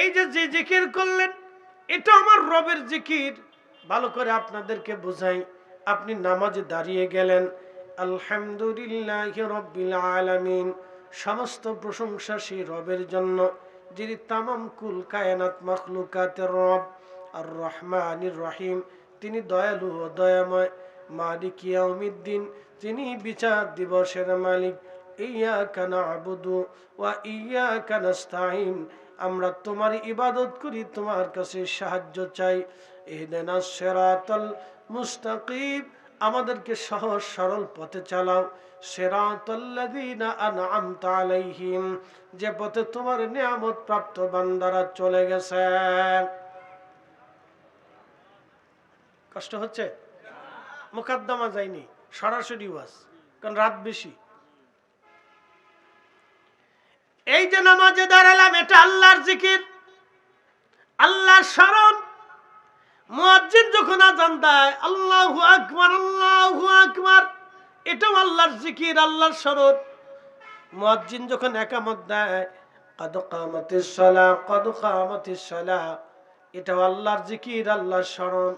এই যে যে জিকির করলেন এটা আমার রবের জিকির। ভালো করে আপনাদেরকে বোঝাই। আপনি নামাজে দাঁড়িয়ে গেলেন, আলহামদুলিল্লাহি রাব্বিল আলামিন, সমস্ত প্রশংসা সেই রবের জন্য যিনি তামাম কুল কায়নাত মাখলুকাতের রব। আর রহমানির রহিম, তিনি দয়ালু ও দয়াময়। মালিক ইয়াউমিদ্দিন, তিনি বিচার দিবসের মালিক। ইয়্যাকা না'বুদু ওয়া ইয়্যাকা নাস্তাঈন, আমরা তোমার ইবাদত করি, তোমার কাছে সাহায্য চাই। ইহদিনাস সিরাতাল মুস্তাকিম, আমাদেরকে সহজ সরল পথে চালাও। সিরাতাল্লাযীনা আন'আমতা আলাইহিম, যে পথে তোমার নিয়ামত প্রাপ্ত বান্দারা চলে গেছে। কষ্ট হচ্ছে? মুকাদ্দমা যায়নি, সরাসরি ওয়াজ, কারণ রাত বেশি। এই যে নামাজে দাঁড়ালাম, এটা আল্লাহর জিকির, আল্লাহর স্মরণ। মুয়াজ্জিন যখন আযান দেয় আল্লাহু আকবার আল্লাহু আকবার, এটাও আল্লাহর জিকির, আল্লাহর স্মরণ। মুয়াজ্জিন যখন ইকামত দেয় কদ কামাতিস সালাহ কদ কামাতিস সালাহ, এটাও আল্লাহর জিকির, আল্লাহর স্মরণ।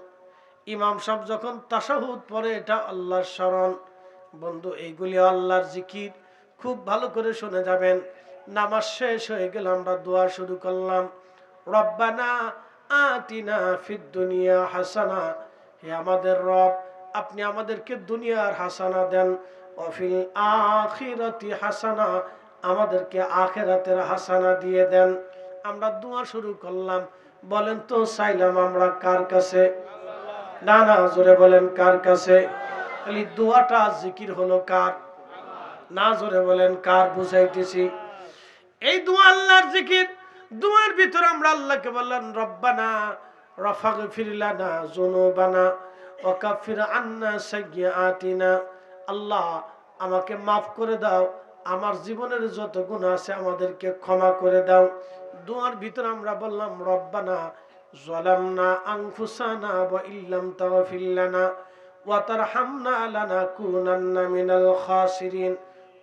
ইমাম সাহেব যখন তাশাহুদ পড়ে, এটা আল্লাহর স্মরণ। বন্ধু, এইগুলি আল্লাহর জিকির। খুব ভালো করে শুনে যাবেন। নামাজ শেষ হয়ে গেল, আমরা দোয়া শুরু করলাম। রব্বানা আতিনা ফিদ দুনিয়া হাসানা, হে আমাদের রব, আপনি আমাদেরকে দুনিয়ার হাসানা দেন। ওয়াফিল আখিরাতি হাসানা, আমাদেরকে আখিরাতের হাসানা দিয়ে দেন। আমরা দোয়া শুরু করলাম। বলেন তো চাইলাম আমরা কার কাছে? না না, জোরে বলেন কার কাছে? খালি দোয়াটা জিকির হলো কার? না, জোরে বলেন কার? বুঝাইতেছি। এই দোয়া আল্লাহর জিকির। দোয়ার ভিতর আমরা আল্লাহকে বললাম রব্বানা রফাগফির লানা যুনুবানা ওয়া কাফির আন্না সাইয়্যাতিনা, আল্লাহ আমাকে মাফ করে দাও, আমার জীবনের যত গুনাহ আছে আমাদেরকে ক্ষমা করে দাও। দোয়ার ভিতর আমরা বললাম রব্বানা যালামনা আনফুসানা ওয়া ইল্লাম তাগফির লানা ওয়া তারহামনা লানাকুনান্না মিনাল খাসিরিন।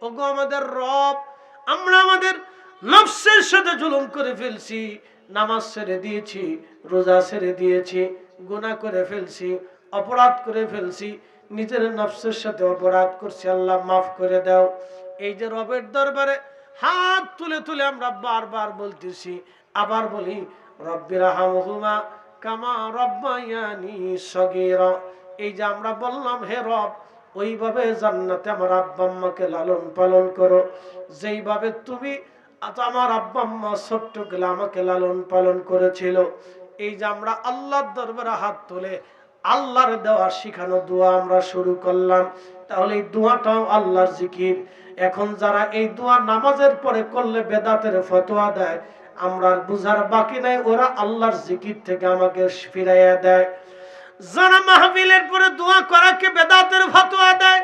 ওগো আমাদের রব, আমরা আমাদের নফসের সাথে জুলুম করে ফেলছি, নামাজ ছেড়ে দিয়েছি, রোজা ছেড়ে দিয়েছি, গুনাহ করে ফেলছি, অপরাধ করে ফেলছি, নিজের নফসের সাথে অপরাধ করছি, আল্লাহ মাফ করে দাও। এই যে রবের দরবারে হাত তুলে তুলে আমরা বারবার বলতেছি, আবার বলি রব্বিরহামহুমা কামা রব্বায়ানি সগীরা। এই যে আমরা বললাম হে রব, ওইভাবে জান্নাতে আমার আব্বা আম্মাকে লালন পালন করো, যেইভাবে তুমি আমার আব্বা আম্মা ছোট্ট গেলে আমাকে লালন পালন করেছিল। এই যে আমরা আল্লাহর দরবারে হাত তুলে আল্লাহর দেওয়া শিখানো দোয়া আমরা শুরু করলাম, তাহলে এই দোয়াটাও আল্লাহর জিকির। এখন যারা এই দোয়া নামাজের পরে করলে বেদাতের ফতোয়া দেয়, আমরা বুঝার বাকি নাই, ওরা আল্লাহর জিকির থেকে আমাকে ফিরাইয়া দেয়। যারা মাহফিলের পরে দোয়া করাকে বেদাতের ফতোয়া দেয়,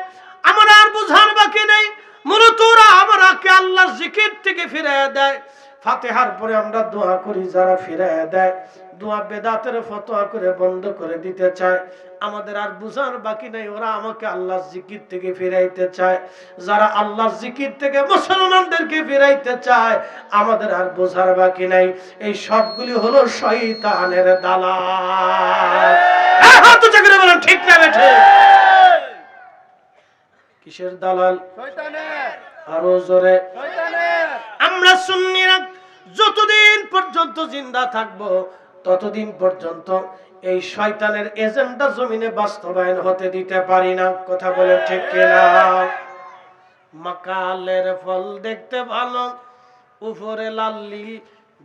আমার আর বুঝার বাকি নেই, মূলত ওরা আমাকে আল্লাহর জিকির থেকে ফিরাইয়া দেয়। ফাতিহার পরে আমরা দোয়া করি, যারা ফিরাইয়া দেয়, দোয়া বেদাতের ফতোয়া করে বন্ধ করে দিতে চায়। আমাদের আর বুঝার বাকি নাই, ওরা আমাকে আল্লাহর জিকির থেকে ফিরাইতে চায়। যারা আল্লাহর জিকির থেকে মুসলমানদেরকে ফিরাইতে চায়, আমাদের আর বোঝার বাকি নাই। এই সবগুলি হলো শয়তানের দালাল। ঠিক না বেঠে? কিসের দালাল? শয়তানের। আরো জোরে। শয়তানের। আমরা সুন্নিরা যতদিন পর্যন্ত জিন্দা থাকবো, ততদিন পর্যন্ত এই শয়তানের এজেন্ডা জমিনে বাস্তবায়ন হতে দিতে পারি না। কথা বলেন ঠিক কিনা? মাকালের ফল দেখতে ভালো, উপরে লাল্লি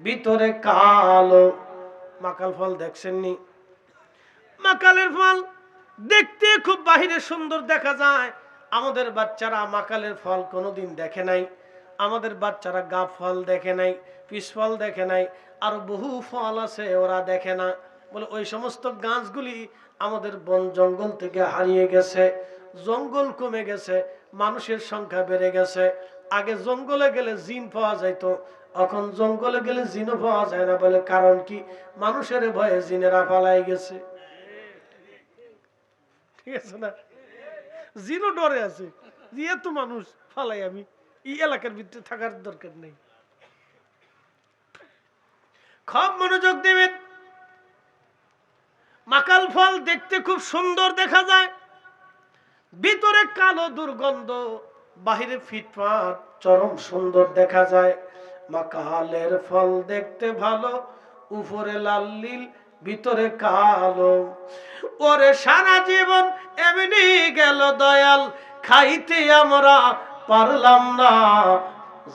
ভিতরে কালো। মাকাল ফল দেখছেননি? মাকালের ফল দেখতে খুব বাহিরে সুন্দর দেখা যায়। আমাদের বাচ্চারা মাকালের ফল কোনোদিন দেখে নাই। আমাদের বাচ্চারা গাব ফল দেখে নাই, পিস ফল দেখে নাই, আর বহু ফল আছে ওরা দেখে না। বলে ওই সমস্ত গাছগুলি আমাদের বন জঙ্গল থেকে হারিয়ে গেছে, জঙ্গল কমে গেছে, মানুষের সংখ্যা বেড়ে গেছে। আগে জঙ্গলে গেলে জিন পাওয়া যাইত, এখন জঙ্গলে গেলে জিনও পাওয়া যায় না। বলে কারণ কি? মানুষের ভয়ে জিনেরা পালাই গেছে। ঠিক আছে না? জিনও ডরে আছে, যেহেতু মানুষ ফালাই, আমি এই এলাকার ভিতরে থাকার দরকার নেই। খুব মনোযোগ দিবেন। মাকাল ফল দেখতে খুব সুন্দর দেখা যায়, ভিতরে কালো দুর্গন্ধ, বাহিরে ফিটফাট চরম সুন্দর দেখা যায়। মাকালের ফল দেখতে ভালো, উপরে লাল নীল ভিতরে কালো। ওরে সারা জীবন এমনি গেল দয়াল, খাইতে আমরা পারলাম না।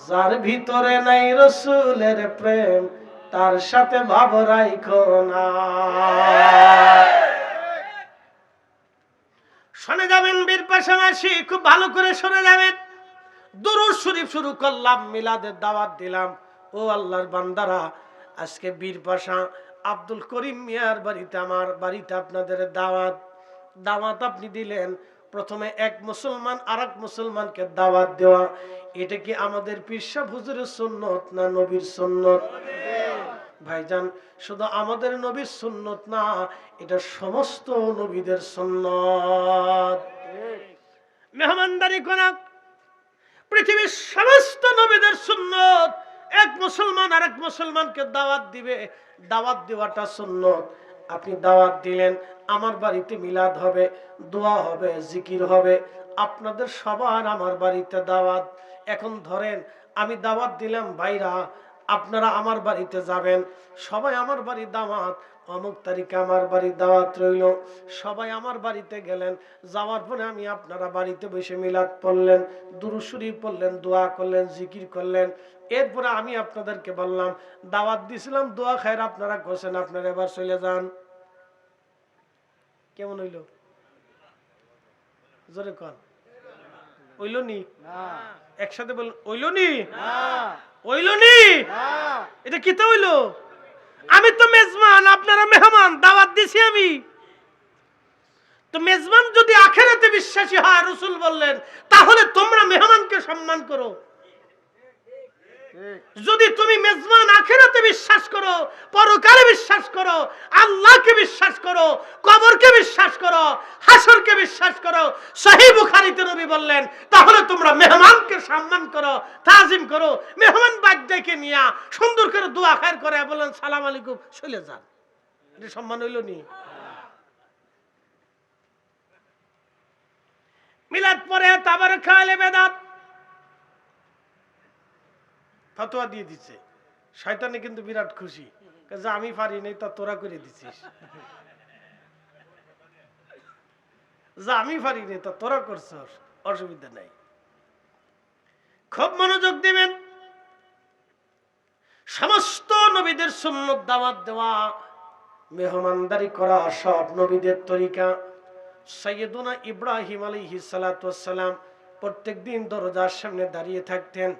যার ভিতরে নাই রসুলের প্রেম, তার সাথে ভাব রাইখো না। শুনে যাবেন বীর পাশাপাশি, খুব ভালো করে শুনে যাবেন। দুরূদ শরীফ শুরু করলাম, মিলাদের দাওয়াত দিলাম। ও আল্লাহর বান্দারা, আজকে বীর পাশা আব্দুল করিম মিয়ার বাড়িতে, আমার বাড়িতে আপনাদের দাওয়াত। দাওয়াত আপনি দিলেন, প্রথমে এক মুসলমান আরেক মুসলমানকে দাওয়াত দেওয়া, এটা কি আমাদের পীর সাহেব হুজুরের সুন্নত না নবীর সুন্নত? ভাইজান, শুধু আমাদের নবীর সুন্নত না, এটা সমস্ত নবীদের সুন্নত। মেহমানদারি করা পৃথিবীর সমস্ত নবীদের সুন্নত। এক মুসলমান আরেক মুসলমানকে দাওয়াত দিবে, দাওয়াত দেওয়াটা সুন্নত। আপনি দাওয়াত দিলেন, আমার বাড়িতে মিলাদ হবে, দোয়া হবে, জিকির হবে, আপনাদের সবার আমার বাড়িতে দাওয়াত। এখন ধরেন আমি দাওয়াত দিলাম, ভাইরা আপনারা আমার বাড়িতে যাবেন, সবাই আমার বাড়ি দাওয়াত, অমুক তারিখে আমার বাড়ি দাওয়াত রইল। সবাই আমার বাড়িতে গেলেন, যাওয়ার পরে আমি আপনারা বাড়িতে বসে মিলাদ পড়লেন, দুরূদ শরীফ পড়লেন, দোয়া করলেন, জিকির করলেন। এরপরে আমি আপনাদেরকে বললাম, দাওয়াত দিছিলাম, দোয়া খায়ের আপনারা করছেন, আপনারা এবার চলে যান। কেমন হইল? জোরে কন, হইল নি? একসাথে বল, হইল নি? হইল নি? এটা কি তো হইল? আমি তো মেজবান, আপনারা মেহমান, দাওয়াত দিছি আমি। তো মেজবান যদি আখিরাতে বিশ্বাসী হয়, রাসূল বললেন, তাহলে তোমরা মেহমানকে সম্মান করো। যদি তুমি মেজবান আখিরাতে বিশ্বাস করো, পরকালে বিশ্বাস করো, আল্লাহকে বিশ্বাস করো, কবরকে বিশ্বাস করো, হাসরকে বিশ্বাস করো, সহিহ বুখারীতে নবী বললেন, তাহলে তোমরা মেহমানকে সম্মান করো, তাজিম করো। মেহমান বাদ্যকে নিয়া সুন্দর করে দোয়া খায়ের করে বলেন সালাম আলাইকুম, চলে যান। এটা সম্মান হইল নি? মিলাদ পরে তাবারক খাইলে বেদাত ফতোয়া দিয়ে দিচ্ছে। শয়তানে কিন্তু বিরাট খুশি, যে আমি পারি নাই তা তোরা করে দিছিস, যে আমি পারি নাই তা তোরা করছস, অসুবিধা নাই। খুব মনোযোগ দিবেন। সমস্ত নবীদের সুন্নত দাওয়াত দেওয়া, মেহমানদারি করা সব নবীদের তরিকা। সাইয়েদুনা ইব্রাহিম আলাইহিস সালাতু ওয়াস সালাম প্রত্যেকদিন দরজার সামনে দাঁড়িয়ে থাকতেন,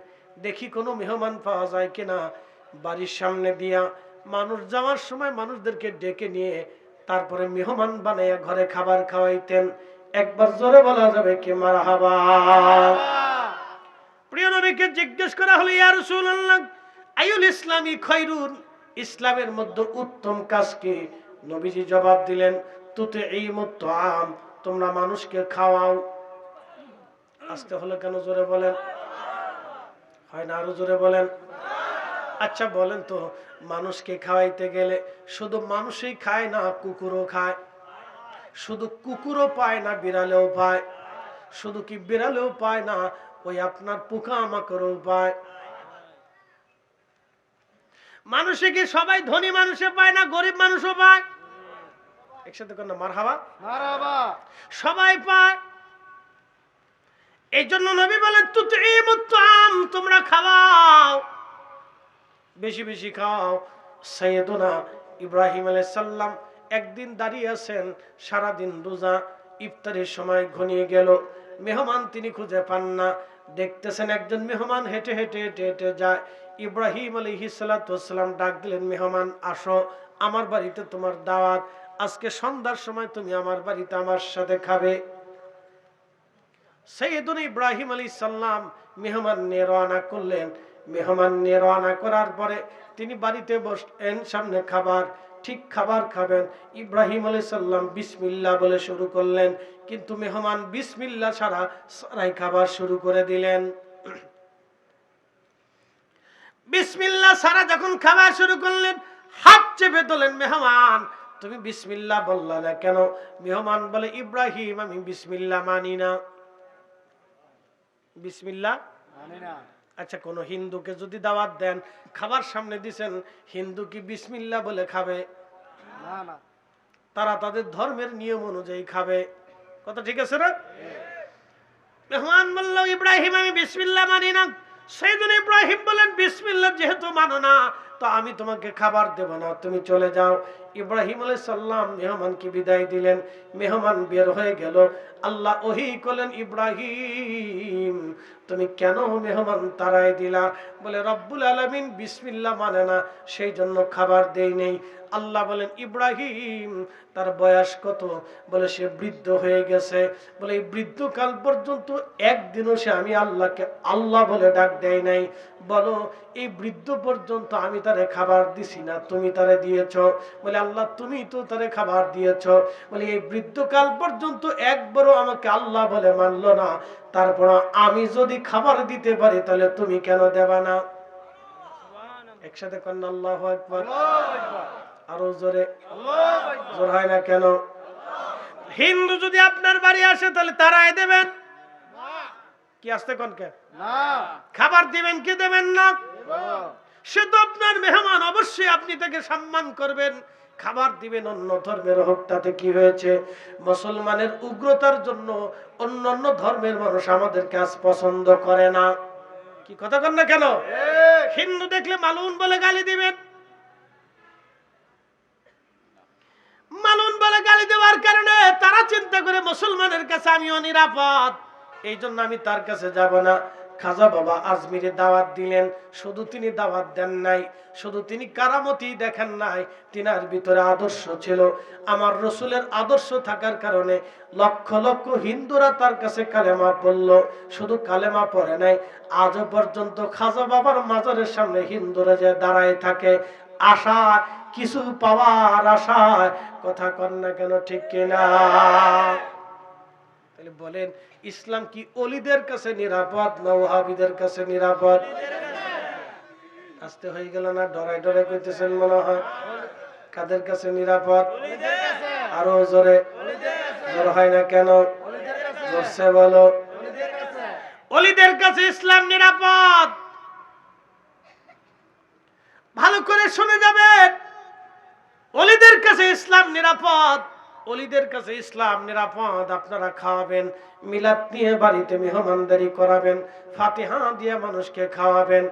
দেখি কোনো মেহমান পাওয়া যায় কিনা। বাড়ির সামনে দিয়া মানুষ যাওয়ার সময় মানুষদেরকে ডেকে নিয়ে তারপরে মেহমান বানাইয়া ঘরে খাবার খাওয়াইতেন। একবার জোরে বলা যাবে কি মারহাবা? প্রিয় নবীকে জিজ্ঞেস করা হলো, ইয়া রাসূলুল্লাহ আইয়ুল ইসলামি খায়রুন, ইসলামের মধ্যে উত্তম কাজ কি? নবীজি জবাব দিলেন, তুতঈমুত তাআম, তোমরা মানুষকে খাওয়াও। আসতে হলো কেন? জোরে বলেন। হয় না? আরো জোরে বলেন। আচ্ছা বলেন তো, মানুষকে খাওয়াইতে গেলে শুধু মানুষই খায় না, কুকুরও খায়? শুধু কুকুরও পায় না, বিড়ালেও পায়? শুধু কি বিড়ালেও পায় না, ওই আপনার পোকা মাকড়ও পায়? মানুষে কি সবাই ধনী মানুষে পায় না, গরিব মানুষও পায়? একসাথে কর না মারহাবা। মারহাবা। সবাই পায়। এই জন্য নবী বলেন, তুতঈমুত তাআম, তোমরা খাওয়াও, বেশি বেশি খাও। সাইয়েদুনা ইব্রাহিম আলাইহিস সালাম একদিন দাঁড়িয়ে আছেন, সারাদিন রোজা, ইফতারের সময় ঘনিয়ে গেল, মেহমান তিনি খুঁজে পান না। দেখতেছেন একজন মেহমান হেঁটে হেঁটে হেঁটে হেঁটে যায়। ইব্রাহিম আলাইহিস সালাতু ওয়াস সালাম ডাক দিলেন, মেহমান আসো, আমার বাড়িতে তোমার দাওয়াত, আজকে সন্ধ্যার সময় তুমি আমার বাড়িতে আমার সাথে খাবে। সাইয়েদুনা ইব্রাহিম আলাইহিস সালাম মেহমান নিয়ে রওনা করলেন। মেহমান নিয়ে রওনা করার পরে তিনি বাড়িতে বসলেন, সামনে খাবার, ঠিক খাবার খাবেন, ইব্রাহিম আলাইহিস সালাম বিসমিল্লাহ বলে শুরু করলেন, কিন্তু মেহমান বিসমিল্লাহ ছাড়াই খাবার শুরু করে দিলেন। বিসমিল্লাহ ছাড়া যখন খাবার শুরু করলেন, চেপে ধরলেন, মেহমান তুমি বিসমিল্লাহ বললা না কেন? মেহমান বলে, ইব্রাহিম আমি বিসমিল্লাহ মানি না। বিসমিল্লাহ মানি না। আচ্ছা, কোন হিন্দুকে যদি দাওয়াত দেন, খাবার সামনে দিছেন, হিন্দু কি বিসমিল্লাহ বলে খাবে? না না, তারা তাদের ধর্মের নিয়ম অনুযায়ী খাবে। কথা ঠিক আছে না? মেহমান বলল, ইব্রাহিম আমি বিসমিল্লাহ মানি না। সেদিন ইব্রাহিম বলেন, বিসমিল্লাহ যেহেতু মানো না, তো আমি তোমাকে খাবার দেব না, তুমি চলে যাও। ইব্রাহিম আলাইহিস সালাম মেহমানকে বিদায় দিলেন। মেহমান বের হয়ে গেল। আল্লাহ ওহী করলেন, ইব্রাহিম তুমি কেন মেহমান তাড়াই দিলা? বলে, রব্বুল আলামিন বিসমিল্লাহ মানে না, সেই জন্য খাবার দেই নেই। আল্লাহ বলেন, ইব্রাহিম তার বয়স কত? বলে, সে বৃদ্ধ হয়ে গেছে। বলে, এই বৃদ্ধকাল পর্যন্ত একদিনও সে আমি আল্লাহকে আল্লাহ বলে ডাক দেয় নাই। বলো, এই বৃদ্ধ পর্যন্ত আমি তারে খাবার দিছি না, তুমি তারে দিয়েছ? বলে, আল্লাহ তুমি তো তারে খাবার দিয়েছ। বলে, এই বৃদ্ধকাল পর্যন্ত একবারও আমাকে আল্লাহ বলে মানলো না, তারপর আমি যদি খাবার দিতে পারি তাহলে তুমি কেন দেবা না? একসাথে কন্যা আল্লাহু আকবার। আরো জোরে জোর হয় না কেন? হিন্দু যদি আপনার বাড়ি আসে তাহলে তারাই দেবেন কি? আসতে কোনকে খাবার দিবেন কি দেবেন না? সে তো আপনার মেহমান, অবশ্যই আপনি তাকে সম্মান করবেন, খাবার দিবেন। অন্য ধর্মের হোক, তাতে কি হয়েছে? মুসলমানের উগ্রতার জন্য অন্যান্য ধর্মের মানুষ আমাদেরকে আজ পছন্দ করে না। কি কথা কন না কেন? হিন্দু দেখলে মালুন বলে গালি দিবেন। মালুন বলে গালি দেওয়ার কারণে তারা চিন্তা করে মুসলমানের কাছে আমিও নিরাপদ, এই জন্য আমি তার কাছে যাব না। খাজা বাবা আজমিরে দাওয়াত দিলেন, শুধু তিনি দাওয়াত দেন নাই, শুধু তিনি কারামতি দেখেন নাই, তিনার ভিতরে আদর্শ ছিল। আমার রসুলের আদর্শ থাকার কারণে লক্ষ লক্ষ হিন্দুরা তার কাছে কালেমা পড়ল। শুধু কালেমা পড়ে নাই, আজও পর্যন্ত খাজা বাবার মাজারের সামনে হিন্দুরা যে দাঁড়ায় থাকে, আশা কিছু পাওয়ার আশায়। কথা কন না কেন? ঠিক কিনা? তাহলে বলেন, ইসলাম কি অলিদের কাছে নিরাপদ না ওয়াহাবিদের কাছে নিরাপদ? আসতে হয়ে গেল না? ডরাই ডরাই কইতেছেন মনে হয়। কাদের কাছে নিরাপদ? আরো জোরে জোর হয় না কেন? জোরসে বলো। অলিদের কাছে ইসলাম নিরাপদ। ভালো করে শুনে যাবেন, অলিদের কাছে ইসলাম নিরাপদ। অলিদের কাছে ইসলাম নিরাপদ। আপনারা খাওয়াবেন, মিলাদ নিয়ে বাড়িতে মেহমানদারি করাবেন, ফাতিহা দিয়ে মানুষকে খাওয়াবেন,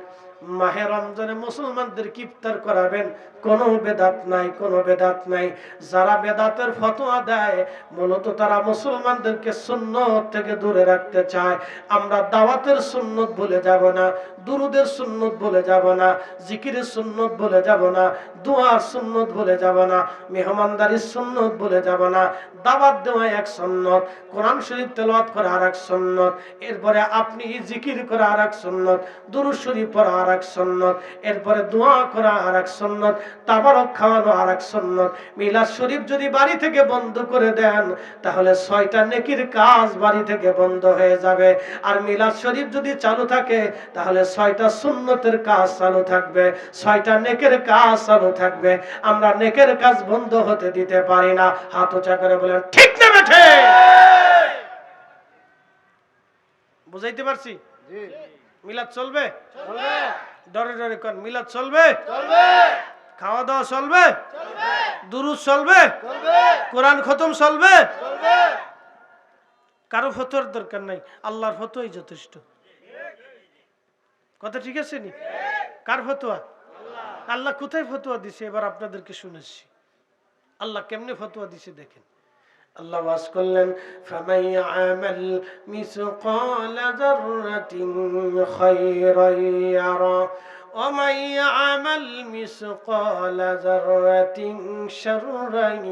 মাহে রমজানে মুসলমানদের ইফতার করাবেন। কোনো বেদাত নাই, কোনো বেদাত নাই। যারা বেদাতের ফতোয়া দেয় মূলত তারা মুসলমানদেরকে সুন্নত থেকে দূরে রাখতে চায়। আমরা দাওয়াতের সুন্নত ভুলে যাব না, দুরুদের সুন্নত ভুলে যাব না, জিকিরের সুন্নত ভুলে যাব না, দোয়ার সুন্নত ভুলে যাব না, মেহমানদারির সুন্নত ভুলে যাব না। দাওয়াত দেওয়া এক সুন্নত, কোরআন শরীফ তেলাওয়াত করা আরেক সুন্নত, এরপরে আপনি জিকির করা আরেক সুন্নত, দুরূদ শরীফ পড়া আরেক সুন্নত, এরপরে দোয়া করা আরেক সুন্নত, তাবারক খাওয়ানো আরেক সুন্নত। মিলাদ শরীফ যদি বাড়ি থেকে বন্ধ করে দেন তাহলে 6টা নেকির কাজ বাড়ি থেকে বন্ধ হয়ে যাবে। আর মিলাদ শরীফ যদি চালু থাকে তাহলে 6টা সুন্নতের কাজ চালু থাকবে, 6টা নেকের কাজ চালু থাকবে। আমরা নেকের কাজ বন্ধ হতে দিতে পারি না। হাত উঁচা করে বলেন, ঠিক না বেঠে? বুঝাইতে পারছি? মিলাদ চলবে? চলবে। ডরে ডরে কোন মিলাদ চলবে? চলবে। খাওয়া দাওয়া চলবে? চলবে। দুরূদ চলবে? চলবে। কোরআন খতম চলবে? চলবে। কারো ফতোয়ার দরকার নাই, আল্লাহর ফতোয়াই যথেষ্ট। কথা ঠিক আছে নি? কার ফতোয়া? আল্লাহ কোথায় ফতোয়া দিছে এবার আপনাদেরকে শুনেছি। আল্লাহ কেমনে ফতোয়া দিছে দেখেন। আল্লাহ ওয়াজ করলেন, ফামান ইয়ামাল মিসকালা যাররাতিন খায়রান ইয়ারা ওয়া মান ইয়ামাল মিসকালা যাররাতিন শাররান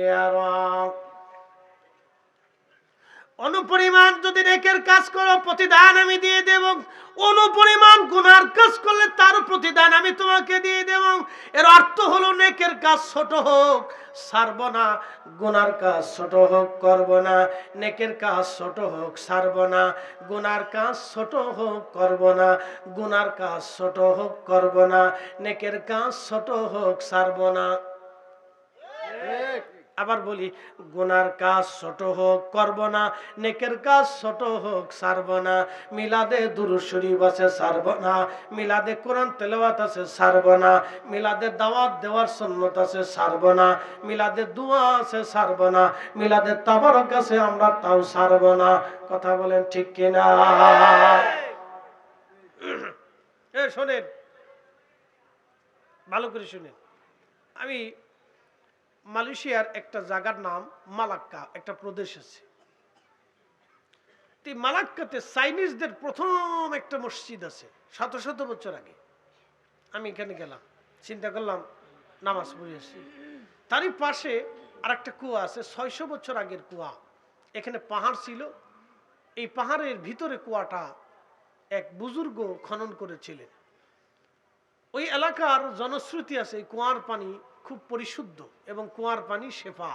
ইয়ারা। অনুপরিমাণ যদি নেকের কাজ করো প্রতিদান আমি দিয়ে দেব, অনুপরিমাণ গুনার কাজ করলে তার প্রতিদান আমি তোমাকে দিয়ে দেব। এর অর্থ হলো নেকের কাজ ছোট হোক ছাড়ব না, গুনার কাজ ছোট হোক করব না। নেকের কাজ ছোট হোক ছাড়ব না, গুনার কাজ ছোট হোক করব না। গুনার কাজ ছোট হোক করব না, নেকের কাজ ছোট হোক ছাড়ব না। আবার বলি, গুনার কাজ ছোট হোক করব না, নেকের কাজ ছোট হোক ছাড়ব না। মিলাদে দুরূদ শরীফ আছে ছাড়ব না, মিলাদে কোরআন তেলাওয়াত আছে ছাড়ব না, মিলাদে দাওয়াত দেওয়ার সুন্নাত আছে ছাড়ব না, মিলাদে দোয়া আছে ছাড়ব না, মিলাদে তাবারক আছে আমরা তাও ছাড়ব না। কথা বলেন ঠিক কিনা? শোনেন, ভালো করে শুনেন। আমি মালয়েশিয়ার একটা জায়গার নাম মালাক্কা, একটা প্রদেশ আছে। মালাক্কাতে চাইনিজদের প্রথম একটা মসজিদ আছে, শত শত বছর আগে। আমি এখানে গেলাম, চিন্তা করলাম নামাজ পড়ে আসি। তারই পাশে আর একটা কুয়া আছে, 600 বছর আগের কুয়া। এখানে পাহাড় ছিল, এই পাহাড়ের ভিতরে কুয়াটা এক বুজুর্গ খনন করেছিলেন। ওই এলাকার জনশ্রুতি আছে এই কুয়ার পানি খুব পরিশুদ্ধ এবং কুয়ার পানি শেফা।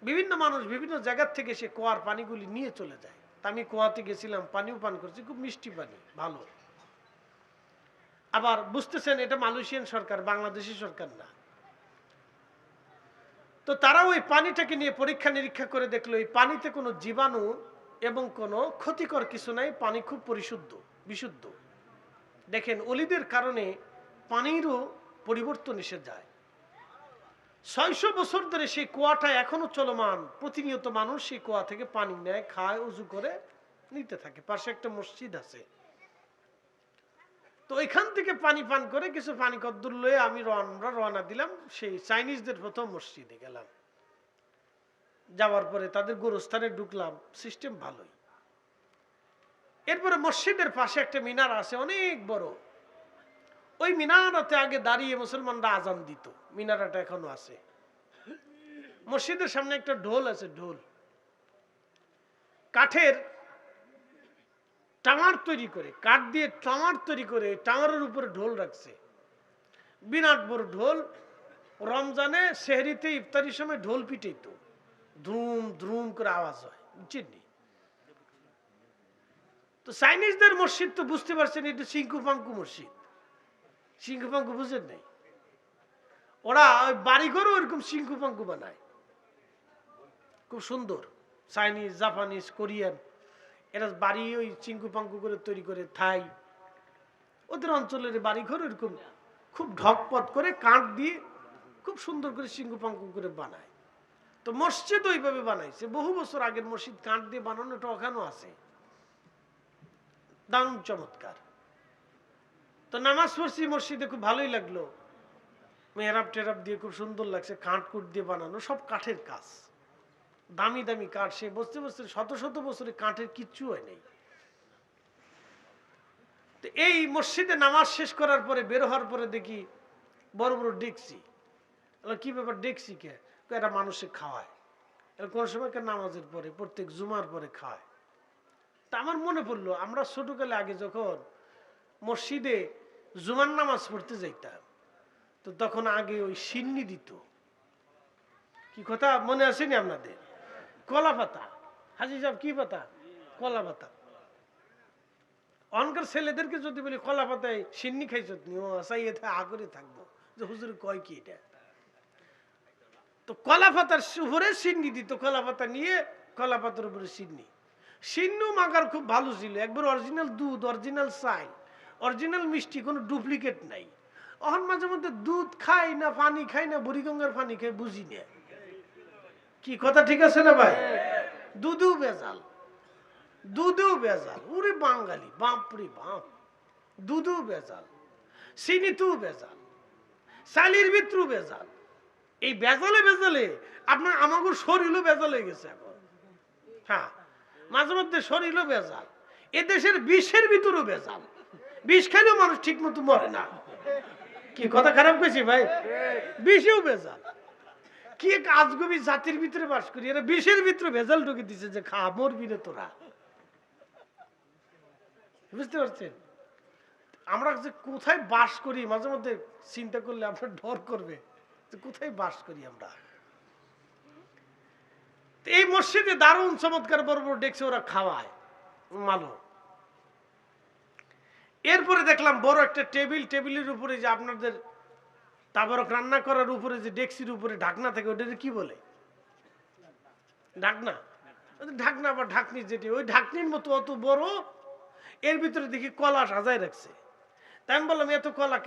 বিভিন্ন মানুষ বিভিন্ন জায়গার থেকে সে কুয়ার পানিগুলি নিয়ে চলে যায়। তা আমি কুয়াতে গেছিলাম, পানিও পান করছি, খুব মিষ্টি পানি, ভালো। আবার বুঝতেছেন এটা মালয়েশিয়ান সরকার, বাংলাদেশি সরকার না। তো তারা ওই পানিটাকে নিয়ে পরীক্ষা নিরীক্ষা করে দেখলো এই পানিতে কোনো জীবাণু এবং কোনো ক্ষতিকর কিছু নাই, পানি খুব পরিশুদ্ধ, বিশুদ্ধ। দেখেন, অলিদের কারণে পানিরও পরিবর্তন এসে যায়। 600 বছর ধরে সেই কুয়াটা এখনো চলমান, প্রতিনিয়ত মানুষ সেই কুয়া থেকে পানি নেয়, খায়, উজু করে নিতে থাকে। পাশে একটা মসজিদ আছে। তো এখান থেকে পানি পান করে কিছু পানি কদ্দুর লয়ে আমরা রওনা দিলাম সেই চাইনিজদের প্রথম মসজিদে গেলাম। যাওয়ার পরে তাদের গোরস্থানে ঢুকলাম, সিস্টেম ভালোই। এরপরে মসজিদের পাশে একটা মিনার আছে অনেক বড়। ওই মিনারাতে আগে দাঁড়িয়ে মুসলমানরা আজান দিত, মিনারাটা এখনো আছে। মসজিদের সামনে একটা ঢোল আছে, ঢোল কাঠের টাঙার তৈরি করে, কাঠ দিয়ে টাঙার তৈরি করে, টাঙারের উপরে ঢোল রাখছে, বিরাট বড় ঢোল। রমজানে সেহরিতে ইফতারির সময় ঢোল পিটাইত, ধুম ধুম করে আওয়াজ হয়, বুঝছেন? তো চাইনিজদের মসজিদ তো বুঝতে পারছেন, এটা সিংকু পাঙ্কু মসজিদ। সিংকু পাঙ্কু বুঝেন নাই? ওরা ওই বাড়িঘরও এরকম সিংকু পাঙ্কু বানায়, খুব সুন্দর। চাইনিজ, জাপানিজ, কোরিয়ান, এরা বাড়ি ওই চিঙ্কু পাঙ্কু করে তৈরি করে। থাই, ওদের অঞ্চলের বাড়িঘর এরকম খুব ঢকপট করে কাঠ দিয়ে খুব সুন্দর করে চিঙ্কু পাঙ্কু করে বানায়। তো মসজিদ ওইভাবে বানাইছে, বহু বছর আগের মসজিদ, কাঠ দিয়ে বানানোটা ওখানেও আছে, দারুণ চমৎকার। তো নামাজ পড়ছি মসজিদে, খুব ভালোই লাগলো। মেহরাব টেরাব দিয়ে খুব সুন্দর লাগছে, কাঠ কুট দিয়ে বানানো, সব কাঠের কাজ, দামি দামি কাঠ। সে বসতে বসতে শত শত বছরে কাঠের কিচ্ছু হয় নাই। তো এই মসজিদে নামাজ শেষ করার পরে বের হওয়ার পরে দেখি বড় বড় ডেকসি। কি ব্যাপার, ডেকসি কে? এরা মানুষে খাওয়ায়, কোন সময় নামাজের পরে, প্রত্যেক জুমার পরে খায়। তা আমার মনে পড়লো, আমরা ছোটকালে আগে যখন মসজিদে জুমার নামাজ পড়তে যাইতাম, তো তখন আগে ওই সিন্নি দিত। কি কথা মনে আসেনি আপনাদের? কলা পাতা। হাজি সাহেব, কি পাতা? কলা পাতা। অনকার ছেলেদেরকে যদি বলি কলা পাতায় সিন্নি খাইছ, ও আসাই আগরে থাকবো যে হুজুর কয় কি এটা। তো কলা পাতার উপরে সিন্নি দিত, কলা পাতা নিয়ে কলা পাতার উপরে সিন্নি। সিন্নু মাগার খুব ভালো ছিল, একবার অরিজিনাল দুধ, অরিজিনাল চাই, অরিজিনাল মিষ্টি, কোনো ডুপ্লিকেট নাই। অহন মাঝে মধ্যে দুধ খাই না, পানি খাই না, বুড়িগঙ্গার পানি খাই, বুঝি না। কি কথা ঠিক আছে না ভাই? দুধেও ভেজাল, দুধেও ভেজাল। ওরে বাঙালি, বাপরে বাপ, দুধেও ভেজাল, চিনিতেও ভেজাল, চালির ভিতরেও ভেজাল। এই ভেজালে ভেজালে আপনার আমাদের শরীরও ভেজাল হয়ে গেছে এখন। হ্যাঁ, মাঝে মধ্যে শরীরও ভেজাল। এদেশের বিষের ভিতরেও ভেজাল, বিষ খাইলেও মানুষ ঠিক মতো মরে না। কি কথা খারাপ করেছি ভাই? বিষেও ভেজাল। কি এক আজগবি জাতির ভিতরে বাস করি, এরা বিষের ভিতরে ভেজাল ঢুকে দিচ্ছে যে খা, মরবি রে তোরা। বুঝতে পারছেন? আমরা যে কোথায় বাস করি মাঝে মধ্যে চিন্তা করলে আপনার ডর করবে যে কোথায় বাস করি আমরা। এই মসজিদে দারুণ চমৎকার বড় বড় ডেকসে ওরা খাওয়ায় মালো। এরপরে দেখলাম বড় একটা টেবিলের উপরে যে আপনাদের তাবরক রান্না করার উপরে যে ডেকসির উপরে ঢাকনা থাকে ওটা কি বলে? ঢাকনা। ঢাকনা বা ঢাকনি, যেটি ওই ঢাকনির মতো অত বড়, এর ভিতরে দেখি কলা সাজায় রাখছে। তাই আমি বললাম এত কলা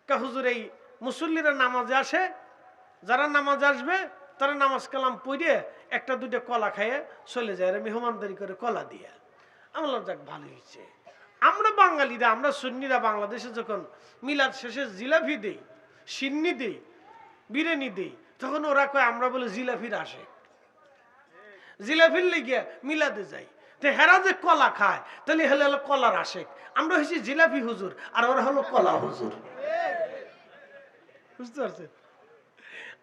কা হুজুর এই মুসল্লিরা নামাজে আসে, যারা নামাজ আসবে তারা নামাজ কালাম পড়ে একটা দুইটা কলা খাইয়ে চলে যায়, মেহমানদারি করে কলা দিয়ে। আমি বললাম যাক ভালো হয়েছে। আমরা বাঙালিরা, আমরা সুন্নিরা বাংলাদেশে যখন মিলাদ শেষে জিলাপি দেই, সিন্নি দেই, বিরিয়ানি দেই, তখন ওরা কয় আমরা বলে জিলাপির আসে, জিলাপির লেগে মিলাদে যাই। তো হেরা যে কলা খায় তাহলে হলো কলার আশেক। আমরা হয়েছি জিলাপি হুজুর আর ওরা হলো কলা হুজুর, বুঝতে পারছেন?